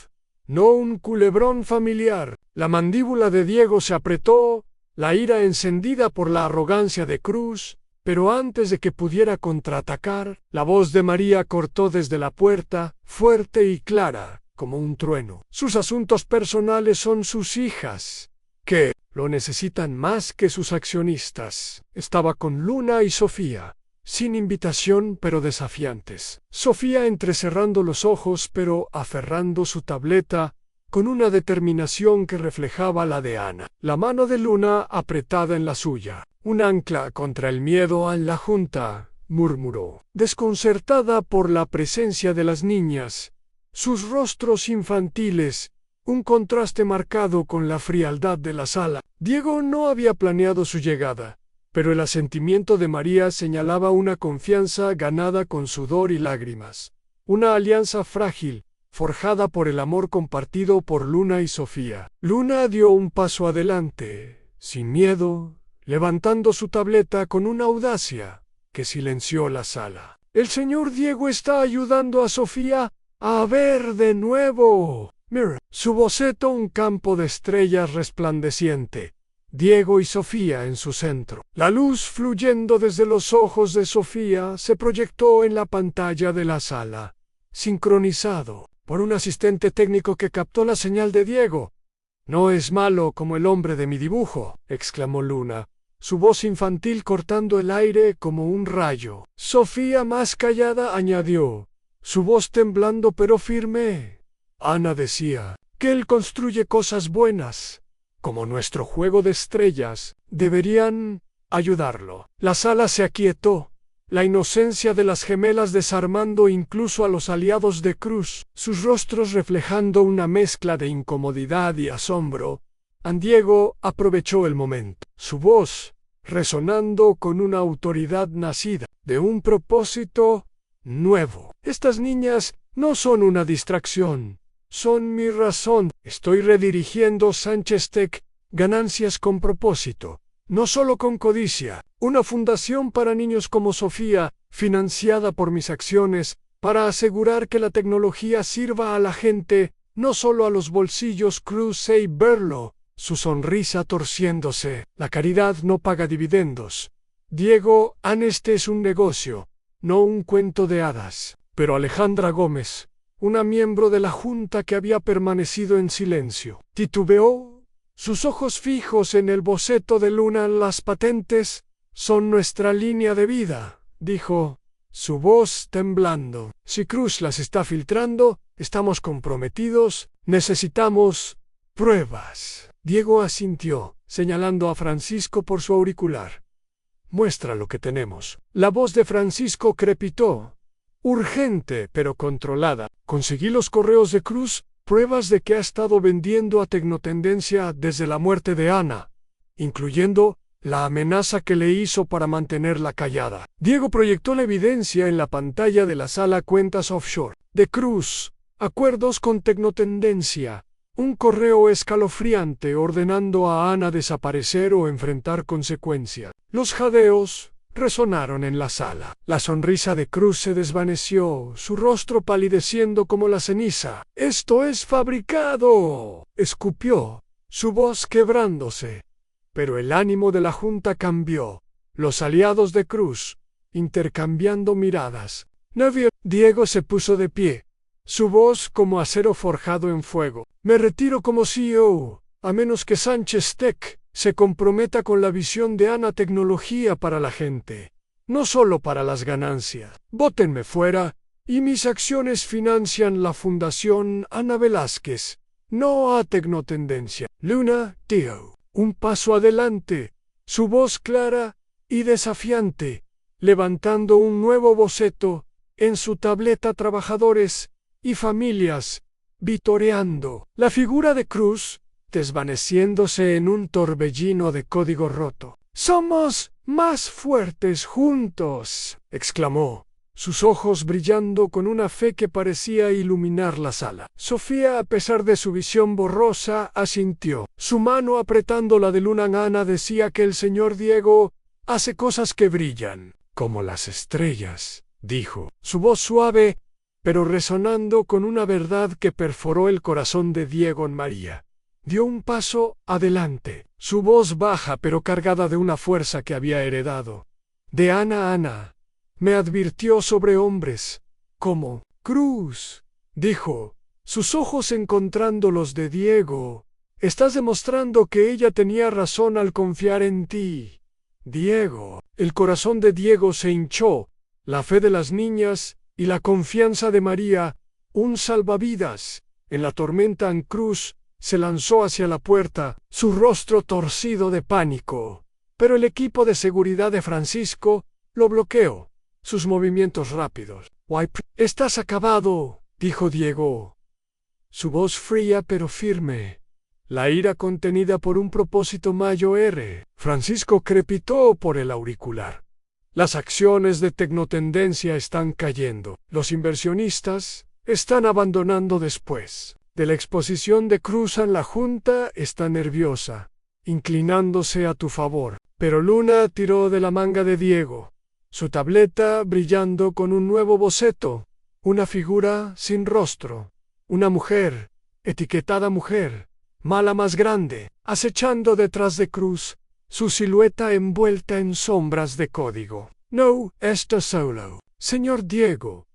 no un culebrón familiar. La mandíbula de Diego se apretó, la ira encendida por la arrogancia de Cruz, pero antes de que pudiera contraatacar, la voz de María cortó desde la puerta, fuerte y clara, como un trueno. Sus asuntos personales son sus hijas, que lo necesitan más que sus accionistas. Estaba con Luna y Sofía, sin invitación pero desafiantes. Sofía entrecerrando los ojos pero aferrando su tableta, con una determinación que reflejaba la de Ana. La mano de Luna apretada en la suya. Un ancla contra el miedo a la junta, murmuró, desconcertada por la presencia de las niñas, sus rostros infantiles, un contraste marcado con la frialdad de la sala. Diego no había planeado su llegada, pero el asentimiento de María señalaba una confianza ganada con sudor y lágrimas. Una alianza frágil, forjada por el amor compartido por Luna y Sofía. Luna dio un paso adelante, sin miedo, levantando su tableta con una audacia que silenció la sala. El señor Diego está ayudando a Sofía a ver de nuevo. Mira, su boceto, un campo de estrellas resplandeciente. Diego y Sofía en su centro. La luz fluyendo desde los ojos de Sofía se proyectó en la pantalla de la sala, sincronizado por un asistente técnico que captó la señal de Diego. No es malo como el hombre de mi dibujo, exclamó Luna, su voz infantil cortando el aire como un rayo. Sofía, más callada, añadió, su voz temblando pero firme. Ana decía que él construye cosas buenas, como nuestro juego de estrellas. Deberían ayudarlo. La sala se aquietó, la inocencia de las gemelas desarmando incluso a los aliados de Cruz, sus rostros reflejando una mezcla de incomodidad y asombro. Diego aprovechó el momento, su voz resonando con una autoridad nacida de un propósito nuevo. Estas niñas no son una distracción, son mi razón. Estoy redirigiendo Sánchez Tech, ganancias con propósito, no solo con codicia. Una fundación para niños como Sofía, financiada por mis acciones, para asegurar que la tecnología sirva a la gente, no solo a los bolsillos. Cruz y verlo, su sonrisa torciéndose. La caridad no paga dividendos. Diego, este es un negocio, no un cuento de hadas. Pero Alejandra Gómez, una miembro de la junta que había permanecido en silencio, titubeó, sus ojos fijos en el boceto de Luna. Las patentes son nuestra línea de vida, dijo, su voz temblando. Si Cruz las está filtrando, estamos comprometidos, necesitamos pruebas. Diego asintió, señalando a Francisco por su auricular. Muestra lo que tenemos. La voz de Francisco crepitó, urgente pero controlada. Conseguí los correos de Cruz, pruebas de que ha estado vendiendo a Tecnotendencia desde la muerte de Ana, incluyendo la amenaza que le hizo para mantenerla callada. Diego proyectó la evidencia en la pantalla de la sala. Cuentas offshore de Cruz, acuerdos con Tecnotendencia, un correo escalofriante ordenando a Ana desaparecer o enfrentar consecuencias. Los jadeos resonaron en la sala. La sonrisa de Cruz se desvaneció, su rostro palideciendo como la ceniza. «¡Esto es fabricado!», escupió, su voz quebrándose. Pero el ánimo de la junta cambió. Los aliados de Cruz, intercambiando miradas. «Nadie». Diego se puso de pie, su voz como acero forjado en fuego. «Me retiro como CEO, a menos que Sánchez Tech se comprometa con la visión de Ana Tecnología para la gente, no solo para las ganancias. Bótenme fuera, y mis acciones financian la Fundación Ana Velázquez, no a Tecnotendencia. Luna, tío, un paso adelante, su voz clara y desafiante, levantando un nuevo boceto en su tableta Trabajadores y Familias, vitoreando la figura de Cruz, desvaneciéndose en un torbellino de código roto. «Somos más fuertes juntos», exclamó, sus ojos brillando con una fe que parecía iluminar la sala. Sofía, a pesar de su visión borrosa, asintió. Su mano apretando la de Luna Ana decía que el señor Diego hace cosas que brillan, como las estrellas, dijo. Su voz suave, pero resonando con una verdad que perforó el corazón de Diego en María. Dio un paso adelante, su voz baja pero cargada de una fuerza que había heredado. De Ana. Me advirtió sobre hombres, como Cruz, dijo, sus ojos encontrando los de Diego. Estás demostrando que ella tenía razón al confiar en ti, Diego. El corazón de Diego se hinchó, la fe de las niñas y la confianza de María, un salvavidas. En la tormenta en Cruz se lanzó hacia la puerta, su rostro torcido de pánico. Pero el equipo de seguridad de Francisco lo bloqueó. Sus movimientos rápidos. «Estás acabado», dijo Diego. Su voz fría pero firme, la ira contenida por un propósito mayor. Francisco crepitó por el auricular. Las acciones de Tecnotendencia están cayendo. Los inversionistas están abandonando después de la exposición de Cruz en la Junta. Está nerviosa, inclinándose a tu favor. Pero Luna tiró de la manga de Diego, su tableta brillando con un nuevo boceto, una figura sin rostro, una mujer, etiquetada mujer, mala más grande, acechando detrás de Cruz, su silueta envuelta en sombras de código. «No, está solo, señor Diego»,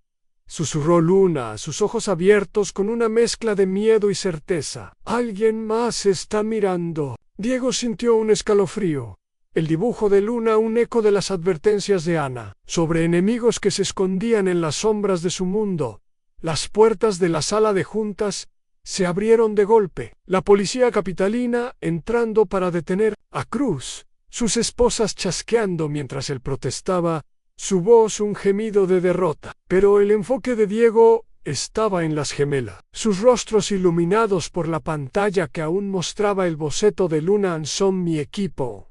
susurró Luna, sus ojos abiertos con una mezcla de miedo y certeza. «Alguien más está mirando». Diego sintió un escalofrío. El dibujo de Luna, un eco de las advertencias de Ana, sobre enemigos que se escondían en las sombras de su mundo. Las puertas de la sala de juntas se abrieron de golpe. La policía capitalina entrando para detener a Cruz, sus esposas chasqueando mientras él protestaba, su voz un gemido de derrota. Pero el enfoque de Diego estaba en las gemelas, sus rostros iluminados por la pantalla que aún mostraba el boceto de Luna. «Son mi equipo»,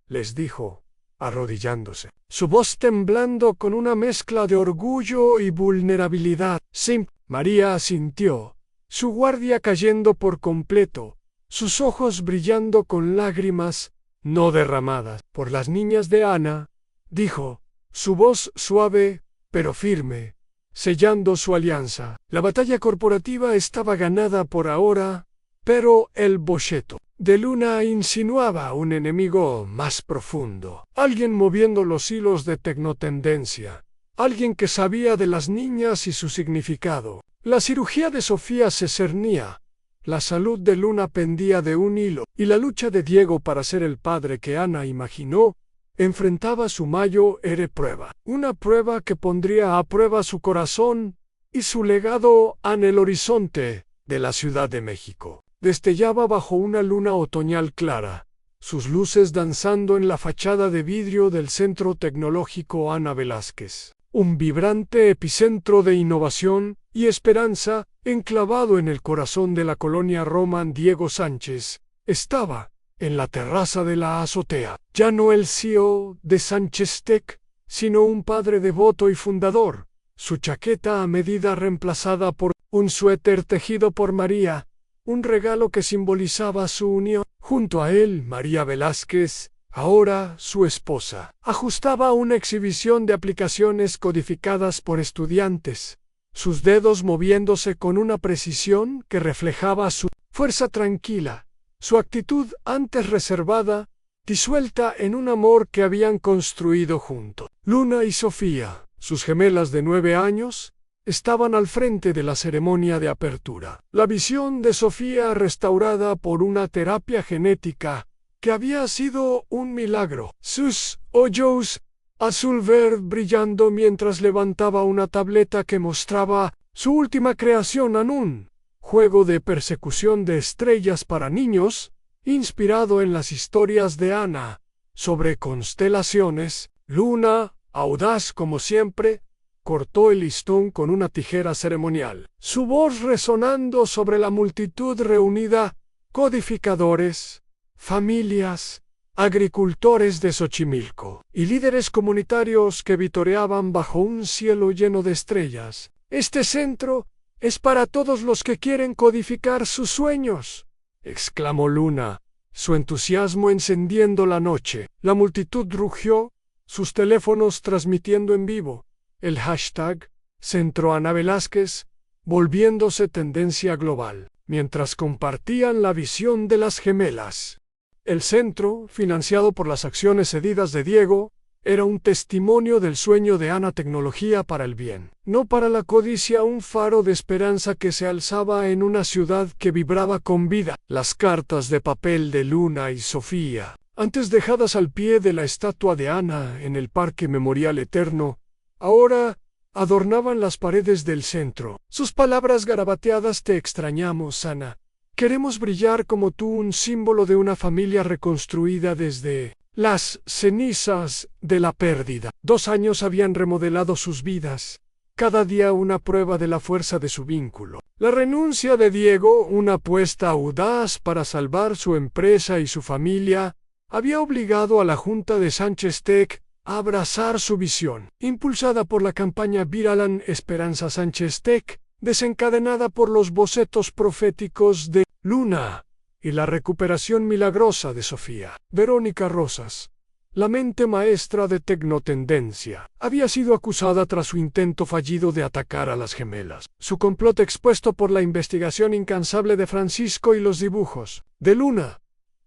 les dijo, arrodillándose, su voz temblando con una mezcla de orgullo y vulnerabilidad. «Sí», María asintió, su guardia cayendo por completo, sus ojos brillando con lágrimas no derramadas por las niñas de Ana, dijo, su voz suave pero firme, sellando su alianza. La batalla corporativa estaba ganada por ahora, pero el boceto de Luna insinuaba un enemigo más profundo. Alguien moviendo los hilos de Tecnotendencia. Alguien que sabía de las niñas y su significado. La cirugía de Sofía se cernía. La salud de Luna pendía de un hilo. Y la lucha de Diego para ser el padre que Ana imaginó enfrentaba su mayor prueba. Una prueba que pondría a prueba su corazón y su legado en el horizonte de la Ciudad de México. Destellaba bajo una luna otoñal clara, sus luces danzando en la fachada de vidrio del Centro Tecnológico Ana Velázquez. Un vibrante epicentro de innovación y esperanza, enclavado en el corazón de la colonia Roma. Diego Sánchez estaba en la terraza de la azotea. Ya no el CEO de Sánchez Tech, sino un padre devoto y fundador. Su chaqueta a medida reemplazada por un suéter tejido por María, un regalo que simbolizaba su unión. Junto a él, María Velázquez, ahora su esposa, ajustaba una exhibición de aplicaciones codificadas por estudiantes, sus dedos moviéndose con una precisión que reflejaba su fuerza tranquila, su actitud antes reservada, disuelta en un amor que habían construido juntos. Luna y Sofía, sus gemelas de 9 años, estaban al frente de la ceremonia de apertura. La visión de Sofía restaurada por una terapia genética que había sido un milagro. Sus ojos azul verde brillando mientras levantaba una tableta que mostraba su última creación en un juego de persecución de estrellas para niños, inspirado en las historias de Ana, sobre constelaciones. Luna, audaz como siempre, cortó el listón con una tijera ceremonial. Su voz resonando sobre la multitud reunida, codificadores, familias, agricultores de Xochimilco y líderes comunitarios que vitoreaban bajo un cielo lleno de estrellas. Este centro es para todos los que quieren codificar sus sueños, exclamó Luna, su entusiasmo encendiendo la noche. La multitud rugió, sus teléfonos transmitiendo en vivo. El hashtag Centro Ana Velázquez, volviéndose tendencia global, mientras compartían la visión de las gemelas. El centro, financiado por las acciones cedidas de Diego, era un testimonio del sueño de Ana, tecnología para el bien, no para la codicia, un faro de esperanza que se alzaba en una ciudad que vibraba con vida. Las cartas de papel de Luna y Sofía, antes dejadas al pie de la estatua de Ana en el Parque Memorial Eterno, ahora adornaban las paredes del centro. Sus palabras garabateadas: te extrañamos, Ana. Queremos brillar como tú, un símbolo de una familia reconstruida desde las cenizas de la pérdida. 2 años habían remodelado sus vidas, cada día una prueba de la fuerza de su vínculo. La renuncia de Diego, una apuesta audaz para salvar su empresa y su familia, había obligado a la Junta de Sánchez Tech a abrazar su visión. Impulsada por la campaña Viralan Esperanza Sánchez Tech, desencadenada por los bocetos proféticos de Luna y la recuperación milagrosa de Sofía. Verónica Rosas, la mente maestra de Tecnotendencia, había sido acusada tras su intento fallido de atacar a las gemelas. Su complot expuesto por la investigación incansable de Francisco y los dibujos de Luna,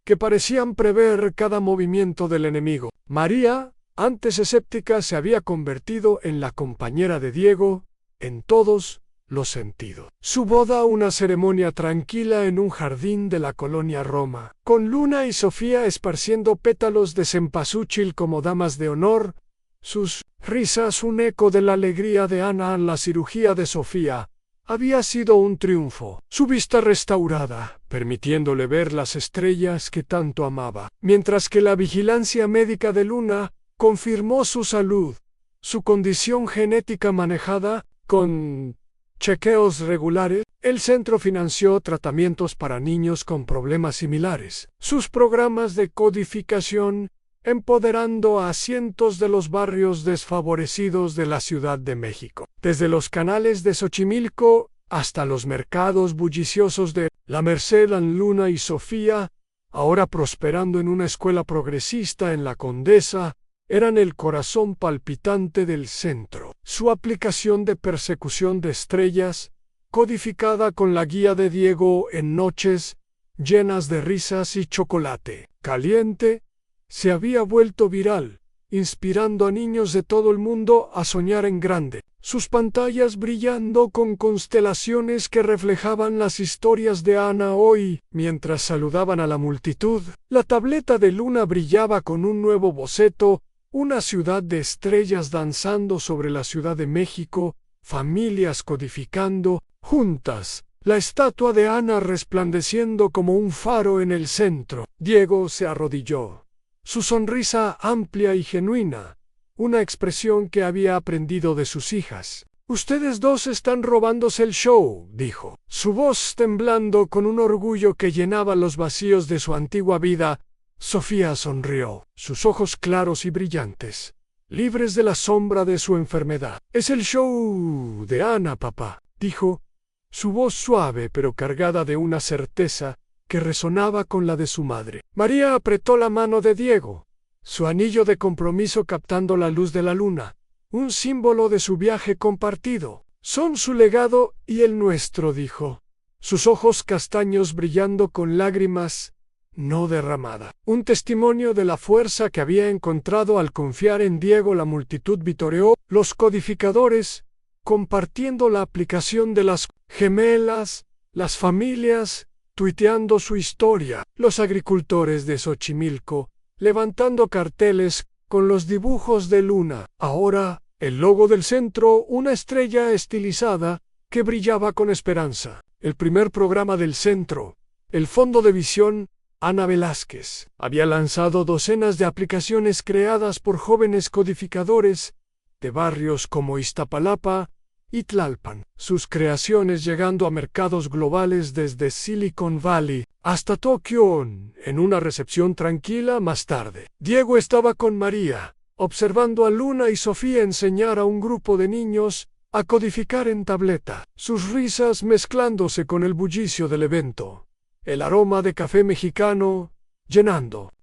que parecían prever cada movimiento del enemigo. María, antes escéptica, se había convertido en la compañera de Diego en todos los sentidos. Su boda, una ceremonia tranquila en un jardín de la colonia Roma, con Luna y Sofía esparciendo pétalos de cempasúchil como damas de honor, sus risas un eco de la alegría de Ana. La cirugía de Sofía había sido un triunfo, su vista restaurada, permitiéndole ver las estrellas que tanto amaba, mientras que la vigilancia médica de Luna confirmó su salud, su condición genética manejada con chequeos regulares. El centro financió tratamientos para niños con problemas similares. Sus programas de codificación, empoderando a cientos de los barrios desfavorecidos de la Ciudad de México. Desde los canales de Xochimilco hasta los mercados bulliciosos de La Merced. Luna y Sofía, ahora prosperando en una escuela progresista en La Condesa, eran el corazón palpitante del centro. Su aplicación de persecución de estrellas, codificada con la guía de Diego en noches llenas de risas y chocolate caliente, se había vuelto viral, inspirando a niños de todo el mundo a soñar en grande. Sus pantallas brillando con constelaciones que reflejaban las historias de Ana hoy. Mientras saludaban a la multitud, la tableta de Luna brillaba con un nuevo boceto: una ciudad de estrellas danzando sobre la Ciudad de México, familias codificando juntas, la estatua de Ana resplandeciendo como un faro en el centro. Diego se arrodilló, su sonrisa amplia y genuina, una expresión que había aprendido de sus hijas. Ustedes dos están robándose el show, dijo, su voz temblando con un orgullo que llenaba los vacíos de su antigua vida. Sofía sonrió, sus ojos claros y brillantes, libres de la sombra de su enfermedad. Es el show de Ana, papá, dijo, su voz suave pero cargada de una certeza que resonaba con la de su madre. María apretó la mano de Diego, su anillo de compromiso captando la luz de la luna, un símbolo de su viaje compartido. Son su legado y el nuestro, dijo, sus ojos castaños brillando con lágrimas no derramada. Un testimonio de la fuerza que había encontrado al confiar en Diego. La multitud vitoreó, los codificadores, compartiendo la aplicación de las gemelas, las familias, tuiteando su historia. Los agricultores de Xochimilco, levantando carteles con los dibujos de Luna. Ahora, el logo del centro, una estrella estilizada que brillaba con esperanza. El primer programa del centro, el Fondo de Visión, Ana Velázquez, había lanzado docenas de aplicaciones creadas por jóvenes codificadores de barrios como Iztapalapa y Tlalpan. Sus creaciones llegando a mercados globales desde Silicon Valley hasta Tokio. En una recepción tranquila más tarde, Diego estaba con María, observando a Luna y Sofía enseñar a un grupo de niños a codificar en tableta, sus risas mezclándose con el bullicio del evento. El aroma de café mexicano llenando.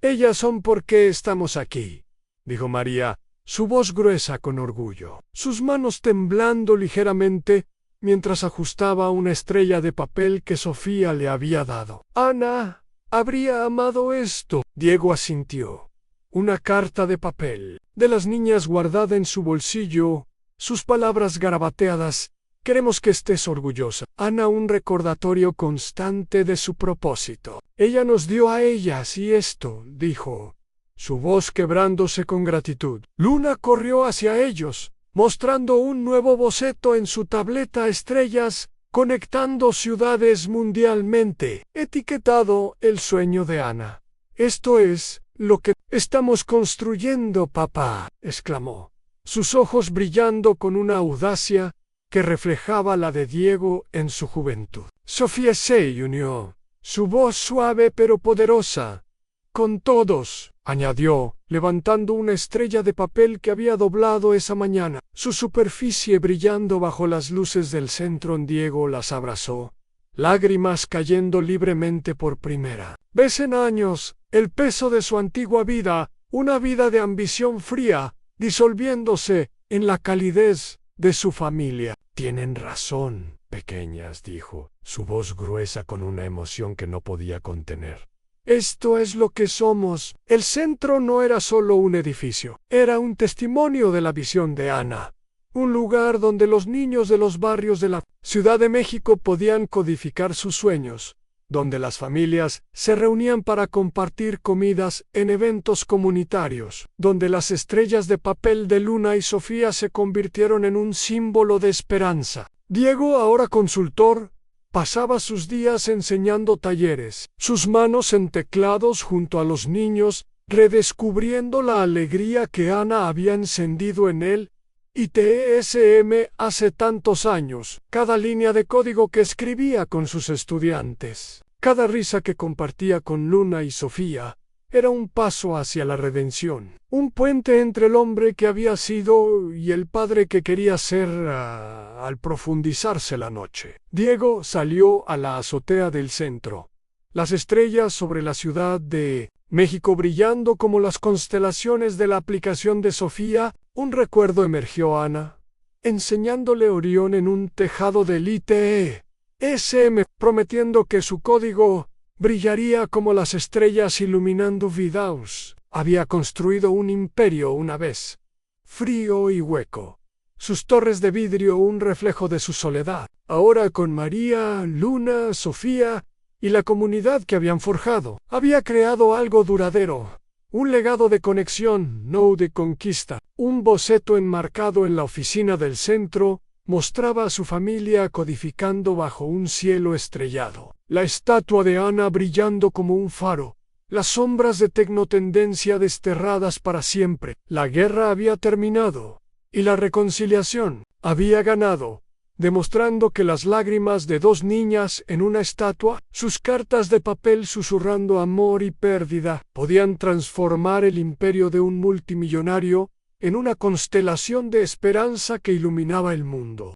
Ellas son por qué estamos aquí, dijo María, su voz gruesa con orgullo, sus manos temblando ligeramente mientras ajustaba una estrella de papel que Sofía le había dado. Ana habría amado esto. Diego asintió. Una carta de papel, de las niñas guardada en su bolsillo, sus palabras garabateadas. Queremos que estés orgullosa. Ana, un recordatorio constante de su propósito. Ella nos dio a ellas y esto, dijo, su voz quebrándose con gratitud. Luna corrió hacia ellos, mostrando un nuevo boceto en su tableta estrellas, conectando ciudades mundialmente, etiquetado El sueño de Ana. Esto es lo que estamos construyendo, papá, exclamó, sus ojos brillando con una audacia que reflejaba la de Diego en su juventud. Sofía se unió, su voz suave pero poderosa. Con todos, añadió, levantando una estrella de papel que había doblado esa mañana, su superficie brillando bajo las luces del centro. Diego las abrazó, lágrimas cayendo libremente por primera vez en años, el peso de su antigua vida, una vida de ambición fría, disolviéndose en la calidez de su familia. Tienen razón, pequeñas, dijo, su voz gruesa con una emoción que no podía contener. Esto es lo que somos. El centro no era solo un edificio, era un testimonio de la visión de Ana. Un lugar donde los niños de los barrios de la Ciudad de México podían codificar sus sueños, donde las familias se reunían para compartir comidas en eventos comunitarios, donde las estrellas de papel de Luna y Sofía se convirtieron en un símbolo de esperanza. Diego, ahora consultor, pasaba sus días enseñando talleres, sus manos en teclados junto a los niños, redescubriendo la alegría que Ana había encendido en él y TSM hace tantos años. Cada línea de código que escribía con sus estudiantes, cada risa que compartía con Luna y Sofía, era un paso hacia la redención, un puente entre el hombre que había sido y el padre que quería ser al profundizarse la noche. Diego salió a la azotea del centro, las estrellas sobre la Ciudad de México brillando como las constelaciones de la aplicación de Sofía. Un recuerdo emergió Ana, enseñándole Orión en un tejado del ITE-SM, prometiendo que su código brillaría como las estrellas iluminando vidas. Había construido un imperio una vez, frío y hueco. Sus torres de vidrio un reflejo de su soledad. Ahora con María, Luna, Sofía y la comunidad que habían forjado, había creado algo duradero. Un legado de conexión, no de conquista. Un boceto enmarcado en la oficina del centro mostraba a su familia codificando bajo un cielo estrellado. La estatua de Ana brillando como un faro. Las sombras de tecnotendencia desterradas para siempre. La guerra había terminado y la reconciliación había ganado, demostrando que las lágrimas de dos niñas en una estatua, sus cartas de papel susurrando amor y pérdida, podían transformar el imperio de un multimillonario en una constelación de esperanza que iluminaba el mundo.